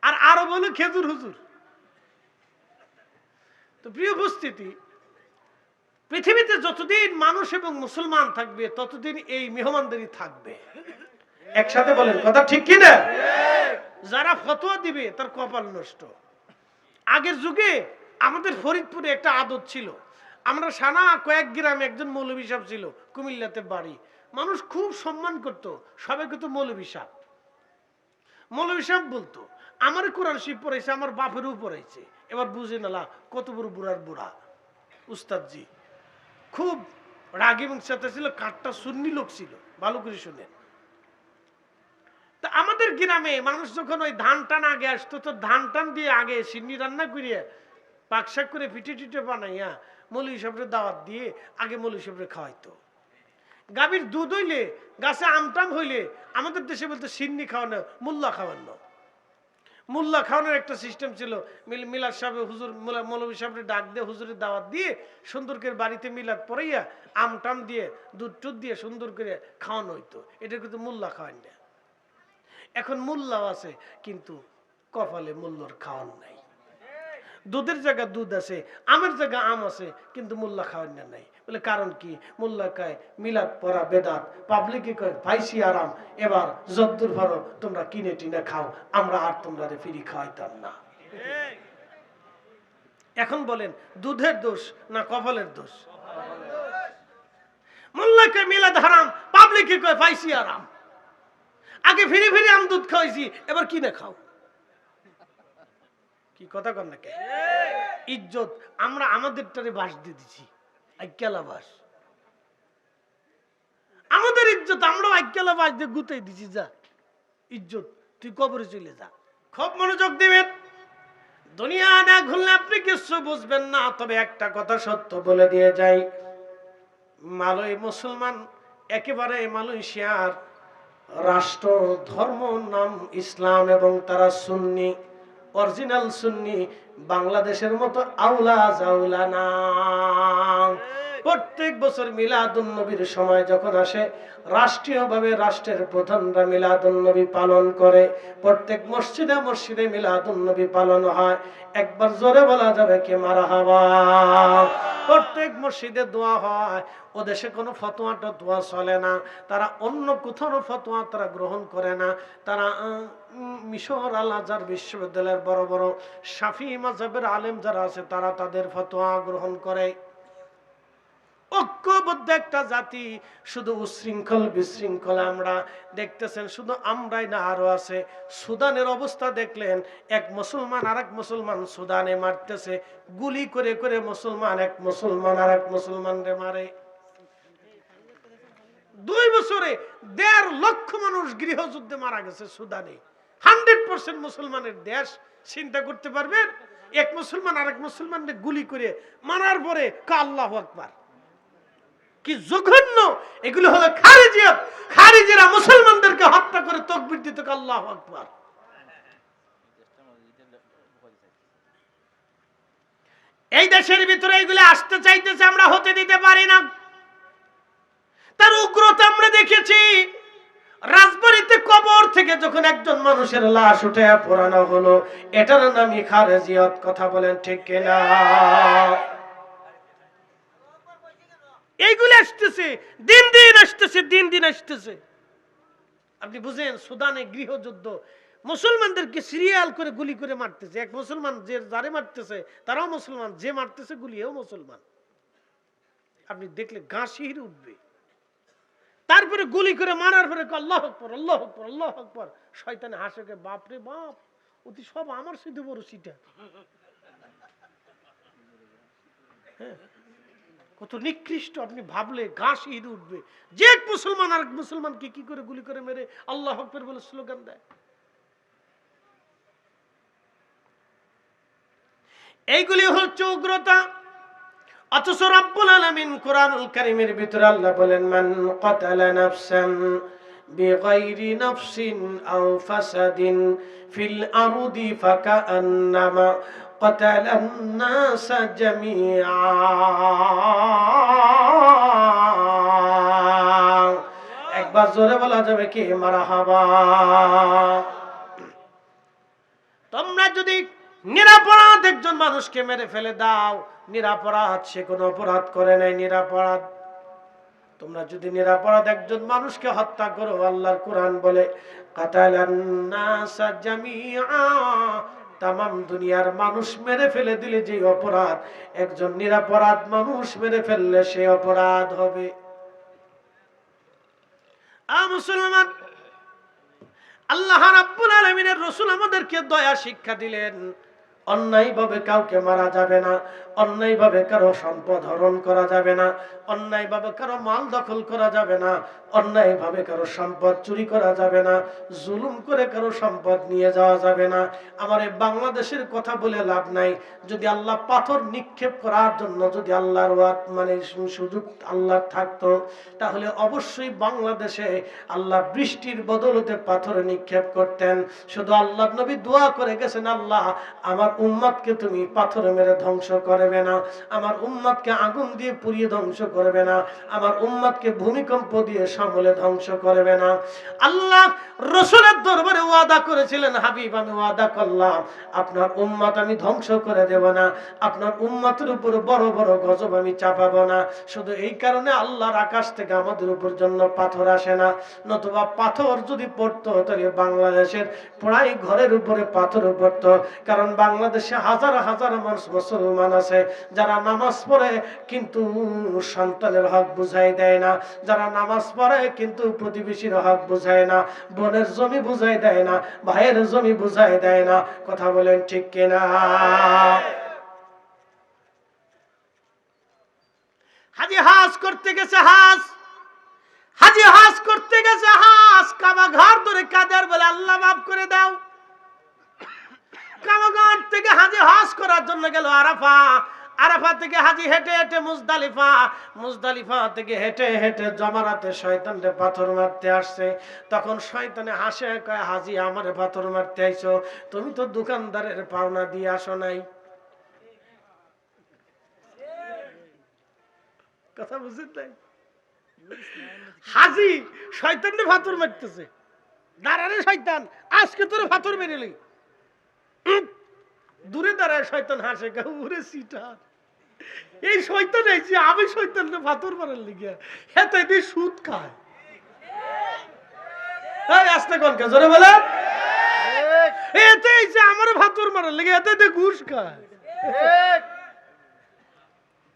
আর আরো বলে খেজুর হুজুর। তো প্রিয় উপস্থিতি, পৃথিবীতে যতদিন মানুষ এবং মুসলমান থাকবে ততদিন এই মেহমানদারি থাকবে। একসাথে বলেন কথা ঠিক কিনা? যারা ফতোয়া দিবে তার কপাল নষ্ট। আগের যুগে আমাদের ফরিদপুরে একটা আদত ছিল, আমরা সানা কয়েক গ্রামে একজন মৌলভী সাহেব ছিল, কুমিল্লাতে বাড়ি, মানুষ খুব সম্মান করতো, সবাই কিন্তু মৌলভী সাহেব। মৌলভী সাহেব বলতো আমার কোরআন শরীফ পড়াইছে, আমার বাপেরও পড়াইছে। এবার বুঝে নালা কত বড় বুড়ার বুড়া উস্তাদজি, খুব রাগী এবং সাথে ছিল, কাঠটা সুন্নি লোক ছিল, ভালো করে শুনেন। তা আমাদের গ্রামে মানুষ যখন ওই ধান টান আগে আসতো, তো ধান টান দিয়ে আগে সিন্নি রান্না করিয়ে পাকশাক করে পিঠে টিঠে বানাইয়া মৌলভী সাহেবের দাওয়াত দিয়ে আগে মৌলভী সাহেবের খাওয়াইতো। গাভীর দুধ হইলে, গাছে আমটাম হইলে আমাদের দেশে বলতো সিন্নি খাওয়ানো, মুল্লা খাওয়ানো। মুল্লা খাওয়ানোর একটা সিস্টেম ছিল। মিলাদ সাহেব হুজুর মৌলভী সাহেবের ডাক দিয়ে হুজুরের দাওয়াত দিয়ে সুন্দর করে বাড়িতে মিলাদ পড়াইয়া আমটাম দিয়ে দুধ টুধ দিয়ে সুন্দর করে খাওয়ানো হইতো। এটা কিন্তু মুল্লা খাওয়ান না। এখন মুল্লাও আছে কিন্তু কপালে মুল্লার খাওয়ান নাই। দুধের জায়গা দুধ আছে, আমের জায়গা আম আছে, কিন্তু মুল্লা খাওয়ান নাই। বলে কারণ কি? মুল্লা কয় মিলাদ পড়া বেদাত, পাবলিকে কয় ভাইসি আরাম, এবার যদ্দুর ভরো তোমরা কিনে টিনে খাও, আমরা আর তোমরা ফ্রি খাওয়াইতাম না। এখন বলেন দুধের দোষ না কপালের দোষ? মুল্লা কয় মিলাদ হারাম, পাবলিকে কয় ভাইসি আরাম। আগে ফিরে ফিরে আম দুধ খাওয়াইছি, এবার কিনে খাও। কি কথা কর নাকি? ইজ্জত আমরা আমাদেরটারে বাস দিয়ে দিছি, আইক্যালা বাস। আমাদের ইজ্জত আমরা আইক্যালা বাস দিয়ে গুতাই দিছি। যা ইজ্জত, তুই কবরে চলে যা। খুব মনোযোগ দিবেন, দুনিয়া না ঘুরলে আপনি কিছু বুঝবেন না। তবে একটা কথা সত্য বলে দিয়ে যাই, মালয় মুসলমান, একেবারে মালয়েশিয়ার রাষ্ট্র ধর্ম নাম ইসলাম এবং তারা সুন্নি, অরিজিনাল সুন্নি। বাংলাদেশের মতো আউলা জাউলা না। প্রত্যেক বছর মিলাদুন নবীর সময় যখন আসে, রাষ্ট্রীয়ভাবে রাষ্ট্রের প্রধানরা মিলাদুন নবী পালন করে। প্রত্যেক মসজিদে মসজিদে মিলাদুন নবী পালন হয়। একবার জোরে বলা যাবে কি মারহাবা। প্রত্যেক মসজিদে দোয়া হয়। ও দেশে কোনো ফতোয়া টতোয়া চলে না, তারা অন্য কোথাও ফতোয়া তারা গ্রহণ করে না। তারা মিশর আল আজহার বিশ্ববিদ্যালয়ের বড় বড় শাফি মাযহাবের আলেম যারা আছে তারা তাদের ফতোয়া গ্রহণ করে। ঐক্যবদ্ধ একটা জাতি, শুধু উশৃঙ্খল বিশৃঙ্খল আমরা দেখতেছেন। শুধু আমরাই না, আরো আছে। সুদানের অবস্থা দেখলেন, এক মুসলমান আর এক মুসলমান সুদানে মারতেছে, গুলি করে করে মুসলমান এক মুসলমান আর এক মুসলমানরে মারে। 2 বছরে 1.5 লক্ষ মানুষ গৃহযুদ্ধে মারা গেছে সুদানে। 100% মুসলমানের দেশ। চিন্তা করতে পারবেন, এক মুসলমান আর এক মুসলমানকে গুলি করে মারার পরে আল্লাহু আকবার। কি জঘন্য! এগুলো হলো খারিজিয়াত। খারিজিরা মুসলমানদেরকে হত্যা করে তাকবীর দিত আল্লাহু আকবার। এই দেশের ভিতরে এগুলো আসতে চাইতেছে, আমরা হতে দিতে পারি না। তার উগ্রতা আমরা দেখেছি। রাজবাড়িতে কবর থেকে যখন একজন মানুষের লাশ উঠে পোড়ানো হলো, এটার নামই খারিজিয়াত। কথা বলেন ঠিক কিনা? এইগুলো আসতেছে, দিন দিন আসতেছে, দিন দিন আসতেছে। আপনি বুঝেন, সুদানে গৃহযুদ্ধ, মুসলমানদেরকে সিরিয়াল করে গুলি করে মারতেছে। এক মুসলমান যে যারে মারতেছে তারাও মুসলমান, যে মারতেছে গুলিও মুসলমান। আপনি দেখলে গা শিহরে উঠবে। তারপরে গুলি করে মারার পরে আল্লাহু আকবার, আল্লাহু আকবার, আল্লাহু আকবার। শয়তানে হাসে, বাপ রে বাপ, অতি সব আমার সাথে বড় সিটা। হ্যাঁ, কত নিকৃষ্ট! আপনি ভাবলে গা শিহরে উঠবে যে এক মুসলমান আরেক মুসলমানকে কি করে গুলি করে মেরে আল্লাহু আকবার বলে স্লোগান দেয়। এইগুলি হচ্ছে উগ্রতা। অথচ রব্বুল আলামিন কোরআনুল কারীমের ভিতরে আল্লাহ বলেন, মান কাতালা নাফসান বিগাইরি নাফসিন আও ফাসাদিন ফিল আরদি ফাকান্নামা কাতালান নাসা জামিআ। একবার জোরে বলা যাবে কি মারহাবা। তোমরা যদি নিরপরাধ একজন মানুষকে মেরে ফেলে দাও, নিরপরাধ, সে কোনো অপরাধ করে নাই, নিরপরাধ, তোমরা যদি নিরপরাধ একজন মানুষকে হত্যা করো, আল্লাহর কোরআন বলে কাতালান নাসা জামিআ, তামাম দুনিয়ার মানুষ মেরে ফেলে দিলে যে অপরাধ, একজন নিরপরাধ মানুষ মেরে ফেললে সে অপরাধ হবে। মুসলমান, আল্লাহ রাব্বুল আলামিনের রাসূল আমাদেরকে দয়া শিক্ষা দিলেন, অন্যায়ভাবে কাউকে মারা যাবে না, অন্যায়ভাবে কারো সম্পদ হরণ করা যাবে না, অন্যায়ভাবে কারো মাল দখল করা যাবে না, অন্যায়ভাবে কারো সম্পদ চুরি করা যাবে না, জুলুম করে কারো সম্পদ নিয়ে যাওয়া যাবে না। আমার এই বাংলাদেশের কথা বলে লাভ নাই। যদি আল্লাহ পাথর নিক্ষেপ করার জন্য যদি আল্লাহর মানে সুযোগ আল্লাহ থাকতো, তাহলে অবশ্যই বাংলাদেশে আল্লাহ বৃষ্টির বদলতে পাথর নিক্ষেপ করতেন। শুধু আল্লাহর নবী দোয়া করে গেছেন, আল্লাহ আমার উম্মতকে তুমি পাথর মেরে ধ্বংস করবে না, আমার উম্মতকে আগুন দিয়ে পুড়িয়ে ধ্বংস করবে না, আমার উম্মতকে ভূমিকম্প দিয়ে সমূলে ধ্বংস করবে না। আল্লাহ রাসূলের দরবারে ওয়াদা করেছিলেন, হাবিব আমি ওয়াদা করলাম আপনার উম্মত আমি ধ্বংস করে দেব না, আপনার উম্মতের উপর বড় বড় গজব আমি চাপাবো না। শুধু এই কারণে আল্লাহর আকাশ থেকে আমাদের উপর জন্য পাথর আসে না, নতুবা পাথর যদি পড়তো তাহলে বাংলাদেশের প্রায় ঘরের উপরে পাথর পড়তো। কারণ বাংলাদেশে হাজার হাজার মানুষ মুসলমান আছে যারা নামাজ পড়ে কিন্তু সন্তানের হক বুঝাই দেয় না, যারা নামাজ পড়ে কিন্তু প্রতিবেশীর হক বুঝায় না, বোনের জমি বুঝাই দেয় না, ভাইয়ের জমি বুঝাই দেয় না। কথা বলেন ঠিক কিনা? হাজি হাজ করতে গেছে, হাজি হাজ করতে গেছে, কাবা ঘর ধরে কাদের বলে আল্লাহ মাফ করে দাও। কাবা ঘর থেকে হাজি হাজ করার জন্য গেল আরাফা, আরাফা থেকে হাজি হেঁটে হেঁটে মুজদালিফা, মুজদালিফা থেকে হেঁটে হেঁটে জমারাতে শয়তানরে পাথর মারতে আসছে। তখন শয়তানে হাসে, কয় হাজি আমারে পাথর মারতে আইছো, তুমি তো দোকানদারের পাওনা দিয়ে আসো নাই। কথা বুঝেন নাই? হাজি শয়তানরে পাথর মারতেছে, দাঁড়ারে শয়তান আজকে তোরে পাথর মেরে লই। দূরে দাঁড়ায় শয়তান হাসে, উরে সিটার, এই শয়তান এই যে আমি শয়তানরে পাথর মারার লিগে হেতে দিয়ে সুদ খায়। এই আস্তে কোন কে জোরে বলে, এতে এই যে আমার পাথর মারার লিগে হেতে দিয়ে ঘুষ খায়।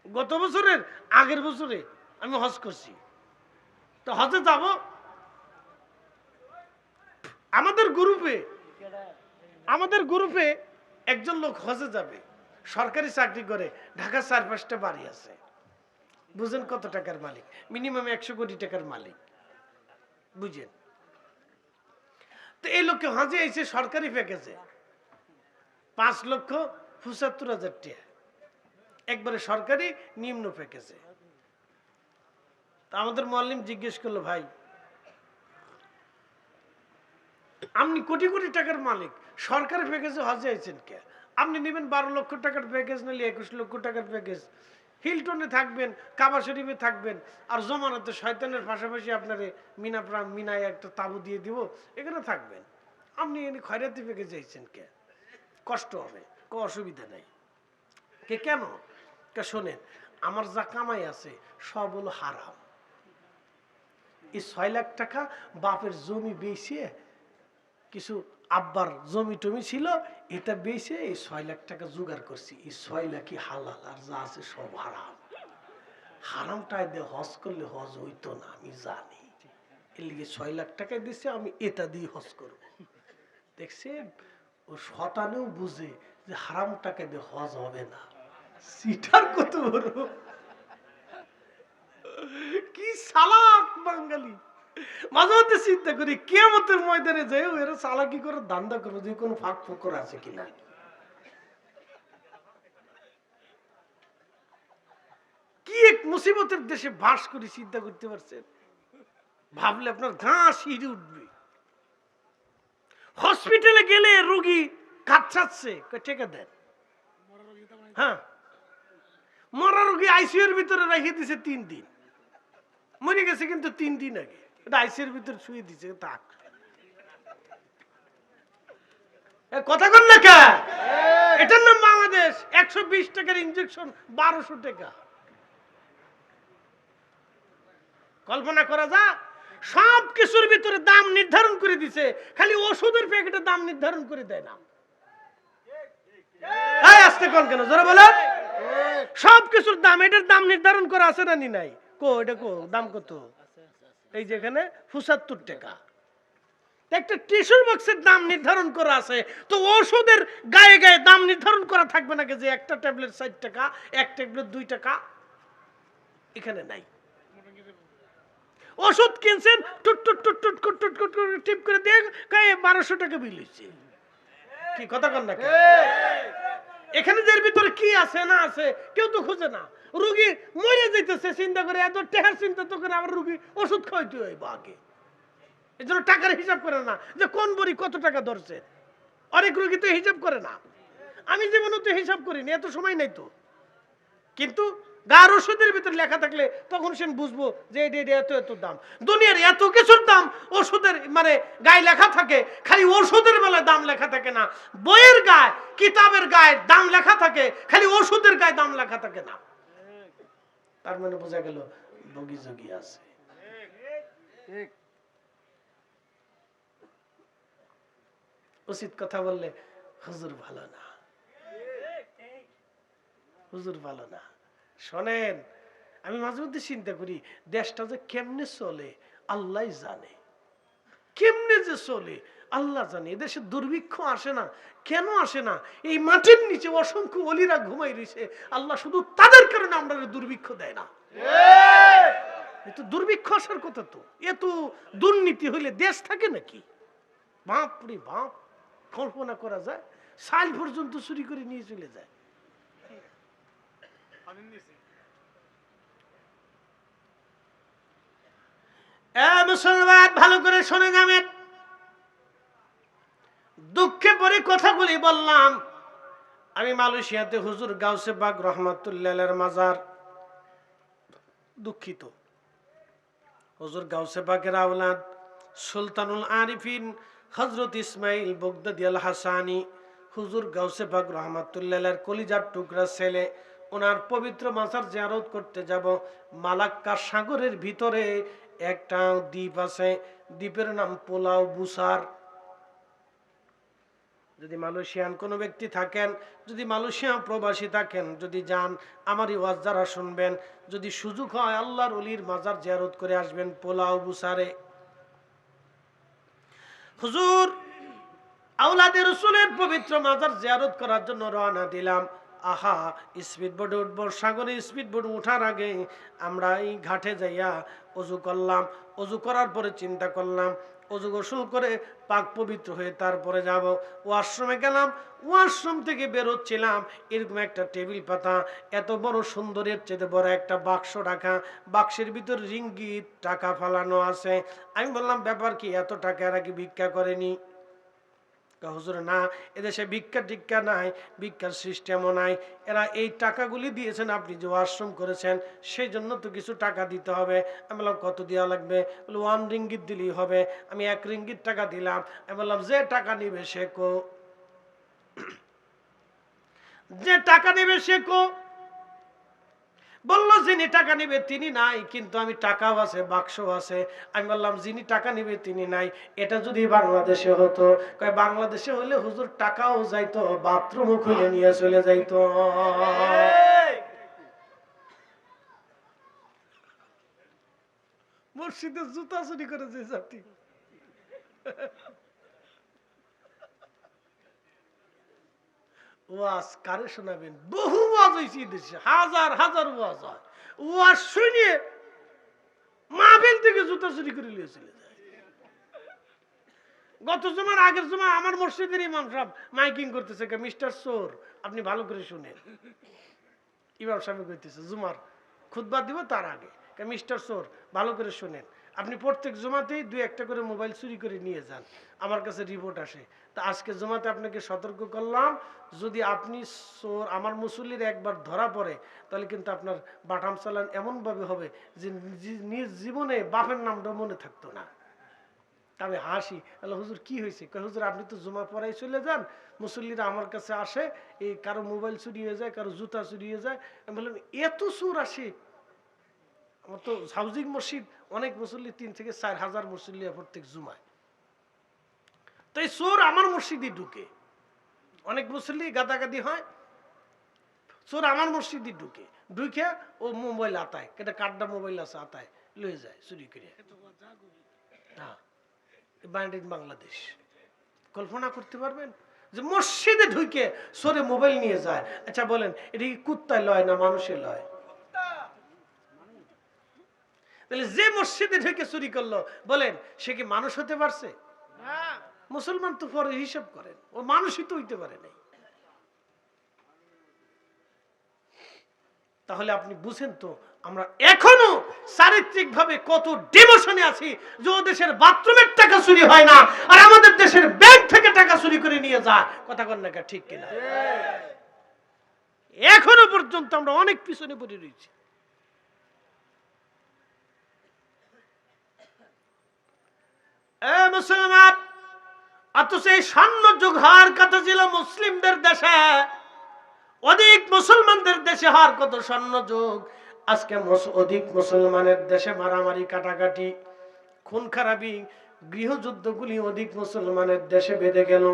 গত বছরের আগের বছরে আমি হজ করছি, তো হজে যাব, আমাদের গ্রুপে একজন লোক হজে যাবে, সরকারি চাকরি করে, ঢাকা 4-5টা বাড়ি আছে। বুঝেন কত টাকার মালিক? মিনিমাম 100 কোটি টাকার মালিক, বুঝেন? তো এই লোককে হজে এসে সরকারি প্যাকেজে 5,75,000 টাকা, একবারে সরকারি নিম্ন প্যাকেজে। তা আমাদের মুআল্লিম জিজ্ঞেস করলো, ভাই আপনি কোটি কোটি টাকার মালিক, সরকারি প্যাকেজে হজে আইছেন কে? আপনি নেবেন 12 লক্ষ টাকার প্যাকেজ, নিলে 21 লক্ষ টাকার প্যাকেজ, হিলটনে থাকবেন, কাবা শরীফে থাকবেন, আর জমানাতে শয়তানের পাশাপাশি আপনারে মিনায় একটা তাবু দিয়ে দিব, এখানে থাকবেন। আপনি এনে খয়রাতি প্যাকেজে আইছেন কে? কষ্ট হবে, কোনো অসুবিধা নাই। কেন? শোনেন, আমার যা কামাই আছে সব হলো হারাম। এই 6 লাখ টাকা বাপের জমি বেচে, কিছু আব্বার জমি টমি ছিল, এটা বেচে এই 6 লাখ টাকা জোগাড় করছি। এই 6 লাখই হালাল, আর যা আছে সব হারাম। হারামটাই দিয়ে হজ করলে হজ হইতো না, আমি জানি। এর লিগে 6 লাখ টাকা দিচ্ছে, আমি এটা দিয়ে হজ করব। দেখছেন, ও শতানেও বুঝে যে হারাম টাকা দিয়ে হজ হবে না। সিটার কত বড়, কি চালাক বাঙালি। মাঝে মধ্যে চিন্তা করি কিয়ামতের ময়দানে যাই এরা চালাকি করে ধান্দা করবো যে কোনো ফাঁক ফোকর আছে কিনা। কি এক মুসিবতের দেশে বাস করি, চিন্তা করতে পারছেন? ভাবলে আপনার গা শিরে উঠবে। হসপিটালে গেলে রোগী কাঁদছে, টেকা দেন। হ্যাঁ, মরা রোগী আইসিইউর ভিতরে রেখে দিছে 3 দিন, মরে গেছে কিন্তু 3 দিন আগে। এটা আইসিইউর ভিতরে শুয়ে দিছে, থাক। কথা কন না কে? এটার নাম বাংলাদেশ। 120 টাকার ইনজেকশন 1200 টাকা। কল্পনা করা যায়? সব কিছুর ভিতরে দাম নির্ধারণ করে দিছে, খালি ওষুধের প্যাকেটের দাম নির্ধারণ করে দেয় না। আস্তে কোন কেন জোরে বলো। সব কিছুর দাম, এটার দাম নির্ধারণ করা আছে না? নাই। কো এটা কো দাম কত? এই যে এখানে 75 টাকা। একটা টিস্যুর বক্সের দাম নির্ধারণ করা আছে, তো ওষুধের গায়ে গায়ে দাম নির্ধারণ করা থাকবে নাকি যে একটা ট্যাবলেট 60 টাকা, এক ট্যাবলেট 2 টাকা? এখানে নাই। ওষুধ কিনছেন, টুট টুট টুট টুট টুট টুট টুট করে টিপ করে দিয়ে 1200 টাকা বিল হইছে। কি কথা কন না? এখানে এর ভিতরে কি আছে না আছে কেউ তো খুঁজে না। রোগী মরে যাইতেছে, চিন্তা করে এত টাকার চিন্তা তো করে আবার রোগী ওষুধ খাওয়াইতে হইব আগে। এই জন্য টাকার হিসাব করে না যে কোন বড়ি কত টাকা ধরছে। অনেক রোগী তো হিসাব করে না। আমি জীবনে তো হিসাব করিনি, এত সময় নাই তো। কিন্তু গার ওষুধের ভিতরে লেখা থাকলে তখন সে বুঝবো যে এটা এত এত দাম। দুনিয়ার এত কিছুর দাম ওষুধের মানে গায়ে লেখা থাকে, খালি ওষুধের বেলায় দাম লেখা থাকে না। বইয়ের গায়ে, কিতাবের গায়ে দাম লেখা থাকে, খালি ওষুধের গায়ে দাম লেখা থাকে না। তার মানে বোঝা গেল বগি যোগী আছে। উচিত কথা বললে হুজুর ভালো না, হুজুর ভালো না। শোনেন, আমি মাঝে মধ্যে চিন্তা করি দেশটা যে কেমনে চলে আল্লাহ জানে, কেমনে যে চলে আল্লাহ জানে। এদেশে দুর্ভিক্ষ আসে না, কেন আসে না? এই মাটির নিচে অসংখ্য অলিরা ঘুমাই রয়েছে, আল্লাহ শুধু তাদের কারণে আমরা দুর্ভিক্ষ দেয় না। এতো দুর্ভিক্ষ আসার কথা তো, এত দুর্নীতি হইলে দেশ থাকে নাকি? বাপ রে বাপ, কল্পনা করা যায়? সাল পর্যন্ত চুরি করে নিয়ে চলে যায়। মুসলমান ভালো করে শুনে যাবেন। দুঃখে পরে কথাগুলি বললাম। আমি মালয়েশিয়াতে হুজুর গাউসে বাগ রহমাতুল্লাহের মাজার, দুঃখিত, হুজুর গাউসে বাগের আওলাদ সুলতানুল আরিফিন হযরত ইসমাইল বগদাদি আল হাসানি, হুজুর গাউসে বাগ রহমাতুল্লাহের কলিজার টুকরা ছেলে, ওনার পবিত্র মাজার জিয়ারত করতে যাব। মালাক্কা সাগরের ভিতরে একটা দ্বীপ আছে, দ্বীপের নাম পোলাও বুসার। যদি মালয়েশিয়ান কোনো ব্যক্তি থাকেন, যদি মালয়েশিয়া প্রবাসী থাকেন, যদি যান, আমার এই ওয়াজ যারা শুনবেন, যদি সুযোগ হয় আল্লাহর ওলির মাজার জিয়ারত করে আসবেন পোলাও বুসারে। হুজুর আওলাদে রাসূলের পবিত্র মাজার জিয়ারত করার জন্য রওনা দিলাম। আহা, স্পিড বোটে উঠবো। সাগরে স্পিড বোট উঠার আগে আমরা এই ঘাটে যাইয়া অজু করলাম। অজু করার পরে চিন্তা করলাম অজু গোসল করে পাক পবিত্র হয়ে তারপরে যাব। ওয়াশরুমে গেলাম, ওয়াশরুম থেকে বেরোচ্ছিলাম, এরকম একটা টেবিল পাতা, এত বড় সুন্দরের চেয়ে বড় একটা বাক্স রাখা, বাক্সের ভিতর রিঙ্গিত টাকা ফালানো আছে। আমি বললাম ব্যাপার কি, এত টাকা এরা কি ভিক্ষা করেনি? হুজুর না, এদেশে ভিক্ষা টিক্ষা নাই, ভিক্ষার সিস্টেমও নাই। এরা এই টাকাগুলি দিয়েছেন, আপনি যে ওয়াশরুম করেছেন সেই জন্য তো কিছু টাকা দিতে হবে। আমি বললাম কত দেওয়া লাগবে? বলে 1 রিঙ্গিত দিলেই হবে। আমি 1 রিঙ্গিত টাকা দিলাম। আমি বললাম যে টাকা নিবে সে কো, যে টাকা নেবে সে কো। বললো যিনি টাকা নিবে তিনি নাই, কিন্তু আমি টাকাও আছে, বাক্সও আছে। আমি বললাম যিনি টাকা নিবে তিনি নাই। এটা যদি বাংলাদেশে হতো, কয় বাংলাদেশে হলে হুজুর টাকাও যাইতো, বাথরুমও খুলে নিয়ে চলে যাইতো। মসজিদে জুতা চুরি করে যে জাতি, ওয়াজ কারে শোনাবেন? বহু ওয়াজ হয়েছে দেশে, হাজার হাজার ওয়াজ হয়। ওয়াজ শুনিয়ে মাহফিল থেকে জুতা চুরি করে নিয়ে চলে যায়। গত জুমার আগের জুমা আমার মসজিদের ইমাম সাহেব মাইকিং করতেছে, মিস্টার চোর আপনি ভালো করে শুনেন। ইমাম সাহেব কইতেছে জুমার খুতবা দিব তার আগে, মিস্টার চোর ভালো করে শুনেন, আপনি প্রত্যেক জুমাতেই 2-1টা করে মোবাইল চুরি করে নিয়ে যান, আমার কাছে রিপোর্ট আসে। তা আজকে জুমাতে আপনাকে সতর্ক করলাম, যদি আপনি চোর আমার মুসল্লির একবার ধরা পড়ে, তাহলে কিন্তু আপনার বাটাম চালান এমনভাবে হবে যে নিজ জীবনে বাপের নামটা মনে থাকতো না। আমি হাসি, আল্লাহ হুজুর কি হয়েছে? হুজুর আপনি তো জুমা পড়াই চলে যান, মুসল্লিরা আমার কাছে আসে, এই কারো মোবাইল চুরি হয়ে যায়, কারো জুতা চুরি হয়ে যায়। আমি বললাম এত চোর আসে? আমার তো হাউজিং মসজিদ, অনেক মুসল্লি 3 থেকে 4 হাজার মুসল্লি প্রত্যেক জুমায়। তো এই চোর আমার মসজিদে ঢুকে, অনেক মুসল্লি গাদাগাদি হয়, চোর আমার মসজিদে ঢুকে, ঢুকে ও মোবাইল আতায়, এটা কার্ডা মোবাইল আছে আতায় লয়ে যায় চুরি করে। হ্যাঁ, বাংলাদেশ। কল্পনা করতে পারবেন যে মসজিদে ঢুকে সরে মোবাইল নিয়ে যায়? আচ্ছা বলেন, এটা কি কুত্তায় লয় না মানুষের লয়? তাহলে যে মসজিদে ঢুকে চুরি করলো, বলেন সে কি মানুষ হতে পারছে? মুসলমান তো পরে হিসাব করেন, ও মানুষই তো হইতে পারে নাই। তাহলে আপনি বুঝেন তো আমরা এখনো চারিত্রিক ভাবে কত ডিমোশনে আছি, যে ও দেশের বাথরুমের টাকা চুরি হয় না, আর আমাদের দেশের ব্যাংক থেকে টাকা চুরি করে নিয়ে যায়। কথা কন না, ঠিক কিনা? এখনো পর্যন্ত আমরা অনেক পিছনে পড়ে রয়েছি। মুসলমান, অথচ এই স্বর্ণ যুগ হওয়ার কথা ছিল মুসলিমদের দেশে, অধিক মুসলমানদের দেশে হওয়ার কত স্বর্ণ যুগ। আজকে অধিক মুসলমানের দেশে মারামারি, কাটাকাটি, খুন খারাপি, গৃহযুদ্ধগুলি অধিক মুসলমানের দেশে বেঁধে গেল।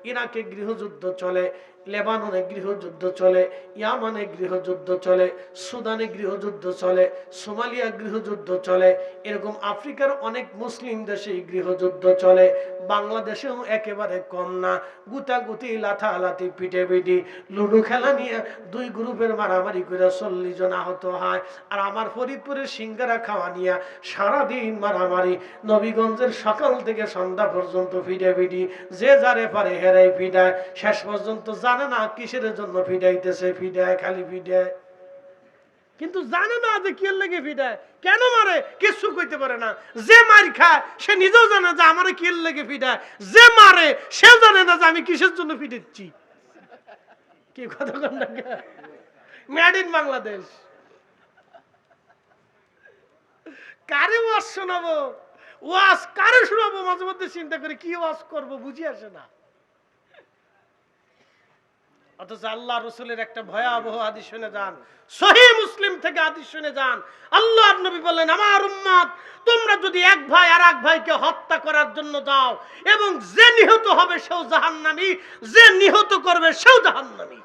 ইরাকে গৃহযুদ্ধ চলে, লেবাননে গৃহযুদ্ধ চলে, ইয়ামানে গৃহযুদ্ধ চলে, সুদানে গৃহযুদ্ধ চলে, সোমালিয়া গৃহযুদ্ধ চলে, এরকম আফ্রিকার অনেক মুসলিম দেশে গৃহযুদ্ধ চলে। বাংলাদেশেও একেবারে কম না, গুতাগুতি, লাথালাথি, পিটেপিটি, লুডো খেলা নিয়ে 2 গ্রুপের মারামারি করে 40 জন আহত হয়। আর আমার ফরিদপুরের সিঙ্গারা খাওয়া নিয়ে সারাদিন মারামারি, নবীগঞ্জের সকাল থেকে সন্ধ্যা পর্যন্ত পিটাপিটি, যে যারে পারে হেরাই পিটায়, শেষ পর্যন্ত জানে না কিসের জন্য পিটাইতেছে, পিটায় খালি পিটায়, কিন্তু জানে না যে কি লেগে পিটায়, কেন মারে কিছু কইতে পারে না। যে মার খায় সে নিজেও জানে যে আমারে কি লেগে পিটায়, যে মারে সে জানে না যে আমি কিসের জন্য পিটাচ্ছি। কি কথা কন না? Made in Bangladesh. কারে ওয়াজ শোনাবো, ওয়াজ কারে শোনাবো, মাঝে মধ্যে চিন্তা করে কি ওয়াজ করবো বুঝি আসে না। অথচ আল্লাহ রসুলের একটা ভয়াবহ হাদিস শুনে যান, সহিহ মুসলিম থেকে হাদিস শুনে যান। আল্লাহর নবী বললেন, আমার উম্মত তোমরা যদি এক ভাই আর এক ভাইকে হত্যা করার জন্য যাও, এবং যে নিহত হবে সেও জাহান্নামী, যে নিহত করবে সেও জাহান্নামী।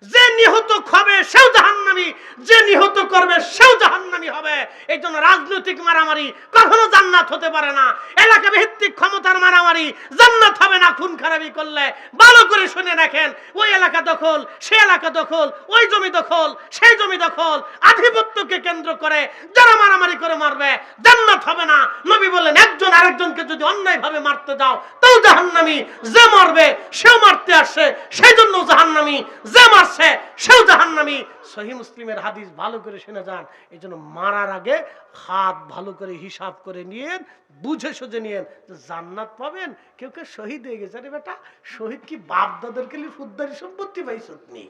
যে নিহত হবে সেও জাহান্নামী, যে নিহত করবে সেও জাহান্নামী হবে। এই জন্য রাজনৈতিক মারামারি কখনো জান্নাত হতে পারে না, এলাকা ভিত্তিক ক্ষমতার মারামারি জান্নাত হবে না। খুন খারাপি করলে ভালো করে শুনে রাখেন, ওই এলাকা দখল, সে এলাকা দখল, ওই জমি দখল, সেই জমি দখল, আধিপত্যকে কেন্দ্র করে যারা মারামারি করে মারবে জান্নাত হবে না। নবী বললেন, একজন আরেকজনকে যদি অন্যায়ভাবে মারতে যাও তাও জাহান্নামী, যে মারবে সেও মারতে আসছে সেই জন্য জাহান্নামী, যে মারছে সেও জাহান্নামী। সহিহ মুসলিমের হাদিস, ভালো করে শুনে যান। এই জন্য মারার আগে হাত ভালো করে হিসাব করে নিয়েন, বুঝে সুঝে নিয়েন, জান্নাত পাবেন। কেউ কেউ শহীদ হয়ে গেছে, আরে বেটা শহীদ কি বাপ দাদার কেলি ফুদ্দারি সম্পত্তি পাইছত নি?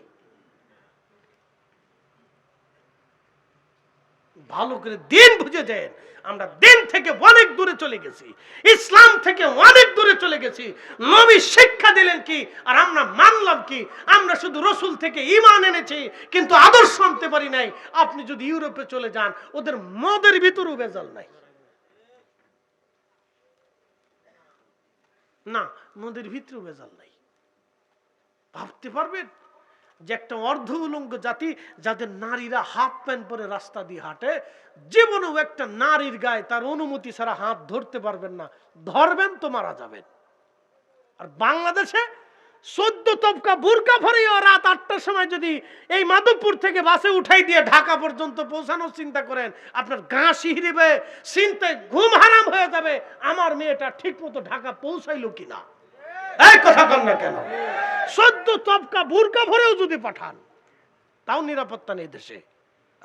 ভালো করে দিন বুঝে দেন। আমরা দিন থেকে অনেক দূরে চলে গেছি, ইসলাম থেকে অনেক দূরে চলে গেছি। নবী শিক্ষা দিলেন কি আর আমরা মানলাম কি? আমরা শুধু রসুল থেকে ঈমান এনেছি কিন্তু আদর্শ আনতে পারি নাই। আপনি যদি ইউরোপে চলে যান, ওদের মদের ভিতরেও ভেজাল নাই। না, মদের ভিতরেও ভেজাল নাই। ভাবতে পারবেন যে একটা অর্ধ উলঙ্গ জাতি, যাদের নারীরা হাফ প্যান্ট পরে রাস্তা দিয়ে হাঁটে, জীবনেও একটা নারীর গায়ে তার অনুমতি ছাড়া হাত ধরতে পারবেন না, ধরবেন তো মারা যাবেন। আর বাংলাদেশে 14 তবকা বুরকা পরেও রাত 8টার সময় যদি এই মাধবপুর থেকে বাসে উঠাই দিয়ে ঢাকা পর্যন্ত পৌঁছানোর চিন্তা করেন, আপনার গা শিহরিবে, চিন্তায় ঘুম হারাম হয়ে যাবে, আমার মেয়েটা ঠিক মতো ঢাকা পৌঁছাইলো কিনা। এই কথা বল না কেন? 14 তবকা বুরকা ভরেও যদি পাঠান, তাও নিরাপত্তা নেই দেশে।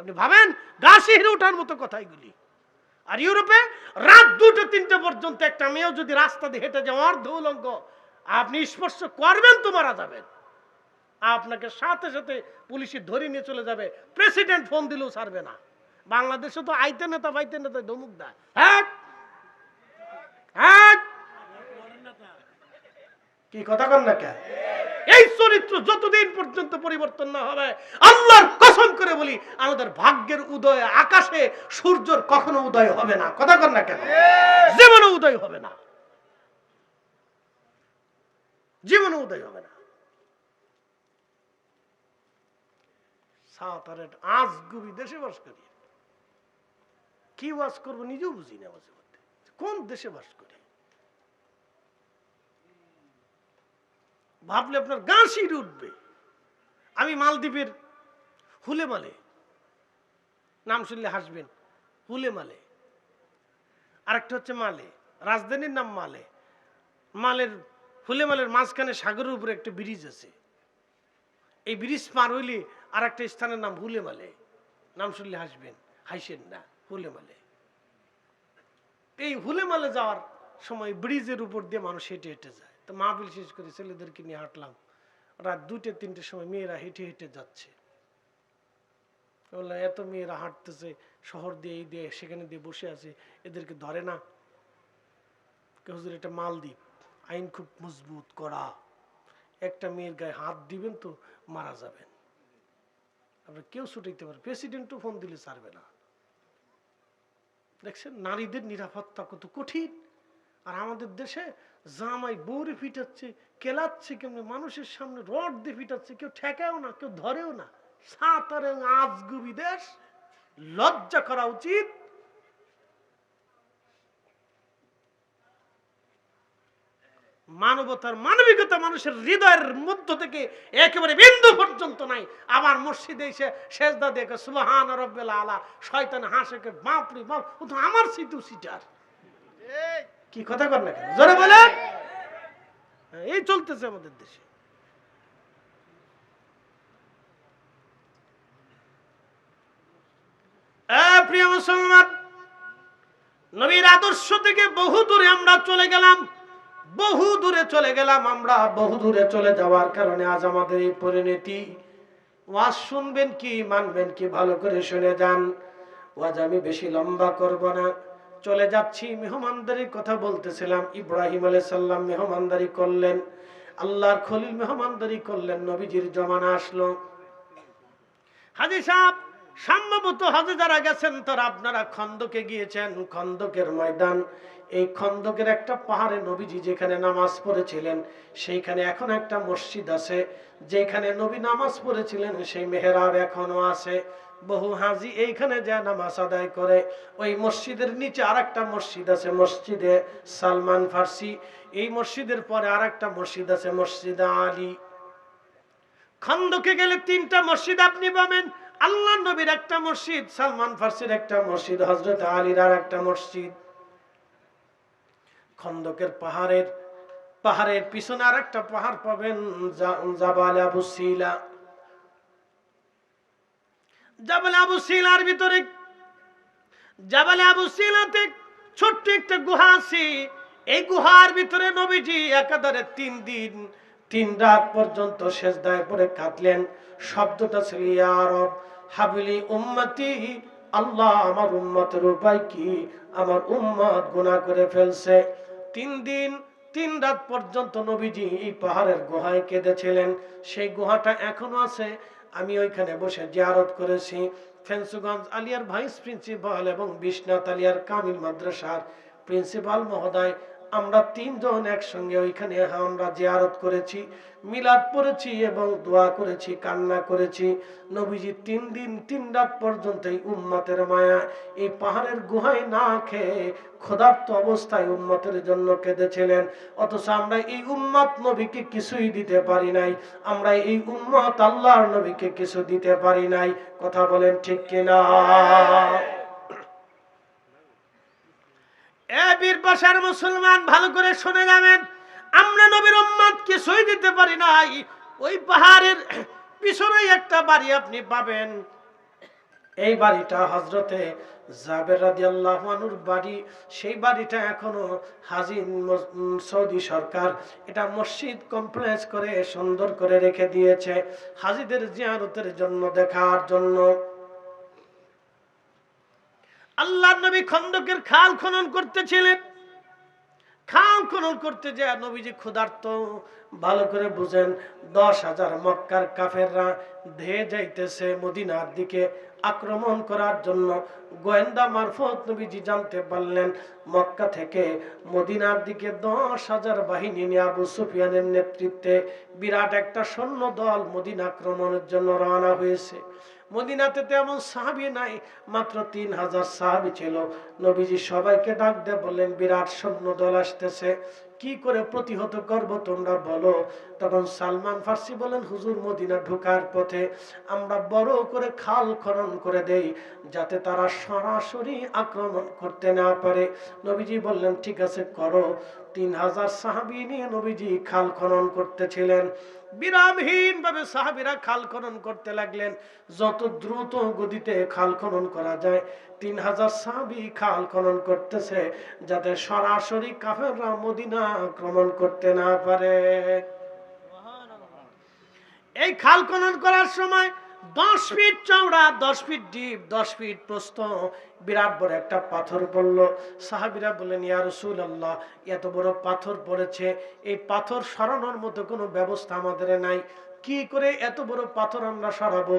আপনি ভাবেন গা শিহরে ওঠার মতো কথা এগুলি। আর ইউরোপে রাত 2টা-3টা পর্যন্ত একটা মেয়েও যদি রাস্তা দিয়ে হেঁটে যায় অর্ধ উলঙ্গ, আপনি স্পর্শ করবেন তো মারা যাবেন। আপনাকে সাথে সাথে পুলিশে ধরে নিয়ে চলে যাবে, প্রেসিডেন্ট ফোন দিলেও ছাড়বে না। বাংলাদেশে তো আইতে নেতা পাইতে নেতা ধমুক দেয়। হ্যাঁ হ্যাঁ, কি কথা কন না কেন? এই চরিত্র যতদিন পর্যন্ত পরিবর্তন না হবে, আল্লাহর কসম করে বলি, আমাদের ভাগ্যের উদয় আকাশে সূর্যের কখনো উদয় হবে না। কথা কন না কেন? জীবনে উদয় হবে না, জীবনে উদয় হবে না। সাঁতারের আজগুবি দেশে বাস করি, কি বাস করবো নিজেও বুঝি না মাঝে মধ্যে, কোন দেশে বাস করি। ভাবলে আপনার গা শিহরে উঠবে। আমি মালদ্বীপের হুলেমালে, নাম শুনলে হাসবেন, হুলেমালে। আরেকটা হচ্ছে মালে, রাজধানীর নাম মালে। মালের হুলেমালের মাঝখানে সাগরের উপরে একটা ব্রিজ আছে। এই ব্রিজ পার হইলে আর একটা স্থানের নাম হুলেমালে। নাম শুনলে হাসবেন, হাসেন না, হুলেমালে। এই হুলেমালে যাওয়ার সময় ব্রিজের উপর দিয়ে মানুষ হেঁটে হেঁটে যায়। তো মাহফিল শেষ করে ছেলেদেরকে নিয়ে হাঁটলাম, রাত 2-3টের সময় মেয়েরা হেঁটে হেঁটে যাচ্ছে। বললাম এত মেয়েরা হাঁটতেছে শহর দিয়ে, এই দিয়ে সেখানে দিয়ে বসে আছে, এদেরকে ধরে না? হুজুর এটা মালদ্বীপ, আইন খুব মজবুত করা, একটা মেয়ের গায়ে হাত দিবেন তো মারা যাবেন। আপনার কেউ ছুটাইতে পারে, প্রেসিডেন্টও ফোন দিলে ছাড়বে না। দেখছেন নারীদের নিরাপত্তা কত কঠিন। আর আমাদের দেশে জামাই বউরে পিটাচ্ছে, কেলাচ্ছে, কেমন মানুষের সামনে রড দিয়ে পিটাচ্ছে, কেউ ঠেকাও না, কেউ ধরেও না। সাঁতারে আজগুবি দেশ, লজ্জা করা উচিত। মানবতার মানবিকতা মানুষের হৃদয়ের মধ্য থেকে একেবারে বিন্দু পর্যন্ত নাই। আবার মসজিদে এসে সেজদা দেখে সুবহান রাব্বিল আলা, শয়তান হাসে কে বাপ রে বাপ, ও তো আমার সিটু সিটার। কি কথা কর না কেন? জোরে বলে। এই চলতেছে আমাদের দেশে। প্রিয় মুসলমান, নবীর আদর্শ থেকে বহু দূরে আমরা চলে গেলাম, বহু দূরে চলে গেলাম। আমরা বহু দূরে চলে যাওয়ার কারণে আজ আমাদের এই পরিণতি। ওয়াজ শুনবেন কি মানবেন কি ভালো করে শুনে যান। ওয়াজ আমি বেশি লম্বা করব না, চলে যাচ্ছি। মেহমানদারির কথা বলতেছিলাম। ইব্রাহিম আলাইহিস সালাম মেহমানদারি করলেন, আল্লাহর খলিল মেহমানদারি করলেন, নবীজির জমানা আসলো। হাজী সাহেব সম্ভবত হজে যারা গেছেন তারা আপনারা খন্দকে গিয়েছেন, খন্দকের ময়দান। এই খন্দকের একটা পাহাড়ে নবীজি যেখানে নামাজ পড়েছিলেন, সেইখানে এখন একটা মসজিদ আছে। যেখানে নবী নামাজ পড়েছিলেন সেই মেহরাব এখনো আছে। বহু হাজি এইখানে যা নামাজ আদায় করে। ওই মসজিদের নিচে আরেকটা মসজিদ আছে, মসজিদে সালমান ফার্সি। এই মসজিদের পরে আরেকটা মসজিদ আছে, মসজিদ আলী। খন্দকে গেলে 3টা মসজিদ আপনি পাবেন। আল্লাহ নবীর একটা মসজিদ, সালমান ফার্সির একটা মসজিদ, হযরত আলীর আর একটা মসজিদ। খন্দকের পাহাড়ের পিছনে আর একটা পাহাড় পাবেন, জাবাল আবু সিলা। জাবাল আবু সিলার ভিতরে, জাবাল আবু সিলাতে ছোট্ট একটা গুহা আছে। এই গুহার ভিতরে নবীজি একাধারে 3 দিন 3 রাত পর্যন্ত সেজদায় পড়ে কাঁদলেন। শব্দটা ছিল ইয়া রব হাবলি উম্মতি আল্লাহ আমার উম্মতের উপায় কি? আমার উম্মত গুনাহ করে ফেলছে। 3 দিন 3 রাত পর্যন্ত নবীজি এই পাহাড়ের গুহায় কেঁদেছিলেন। সেই গুহাটা এখনো আছে। আমি ওইখানে বসে জিয়ারত করেছি। ফেন্সুগঞ্জ আলিয়ার ভাইস প্রিন্সিপাল এবং বিশ্বনাথ আলিয়ার কামিল মাদ্রাসার প্রিন্সিপাল মহোদয়, আমরা 3 জন একসঙ্গে ওইখানে আমরা জিয়ারত করেছি, মিলাদ পড়েছি এবং দোয়া করেছি, কান্না করেছি। নবীজি 3 দিন 3 রাত পর্যন্ত এই উম্মতের মায়া এই পাহাড়ের গুহায় না খেয়ে ক্ষুধার্ত অবস্থায় উম্মতের জন্য কেঁদেছিলেন। অথচ আমরা এই উম্মত নবীকে কিছুই দিতে পারি নাই। আমরা এই উম্মত আল্লাহর নবীকে কিছু দিতে পারি নাই। কথা বলেন ঠিক কিনা? এ বীর পাশার মুসলমান, ভালো করে শুনে যাবেন, আমরা নবীর উম্মত কিছুই দিতে পারি নাই। ওই পাহাড়ের পিছনে একটা বাড়ি আপনি পাবেন। এই বাড়িটা হযরতে জাবের রাদিয়াল্লাহু আনহুর বাড়ি। সেই বাড়িটা এখনো হাজি সৌদি সরকার এটা মসজিদ কমপ্লেক্স করে সুন্দর করে রেখে দিয়েছে হাজিদের জিয়ারতের জন্য, দেখার জন্য। আল্লাহর নবী খন্দকের খাল খনন করতেছিলেন। খাল খনন করতে যায় নবীজি ক্ষুধার্ত। ভালো করে বুঝেন, 10,000 মক্কার কাফেররা ধেয়ে যাইতেছে মদিনার দিকে আক্রমণ করার জন্য। গোয়েন্দা মারফত নবীজি জানতে পারলেন মক্কা থেকে মদিনার দিকে 10,000 বাহিনী নিয়ে আবু সুফিয়ানের নেতৃত্বে বিরাট একটা সৈন্য দল মদিনা আক্রমণের জন্য রওনা হয়েছে। মদিনাতে তেমন সাহাবী নাই, মাত্র 3,000 সাহাবী ছিল। নবীজি সবাইকে ডাক দিয়ে বললেন, বিরাট সৈন্য দল আসতেছে, কি করে প্রতিহত করব তোমরা বলো। তখন সালমান ফার্সি বলেন, হুজুর মদিনা ঢোকার পথে আমরা বড় করে খাল খনন করে দেই যাতে তারা সরাসরি আক্রমণ করতে না পারে। নবীজি বললেন, ঠিক আছে করো। 3,000 সাহাবী নিয়ে নবীজি খাল খনন করতেছিলেন। বিরামহীন ভাবে সাহাবীরা খাল খনন করতে লাগলেন। যত দ্রুত গতিতে খাল খনন করা যায় 3,000 সাহাবী খাল খনন করতেছে যাতে সরাসরি কাফেররা মদিনা আক্রমণ করতে না পারে। এই খাল খনন করার সময় 10 ফিট চওড়া, 10 ফিট ডিপ, 10 ফিট প্রস্থ বিরাট বড় একটা পাথর পড়ল। সাহাবীরা বললেন, ইয়া রাসূলুল্লাহ, এত বড় পাথর পড়েছে, এই পাথর সরানোর মতো কোনো ব্যবস্থা আমাদের নাই। কি করে এত বড় পাথর আমরা সরাবো?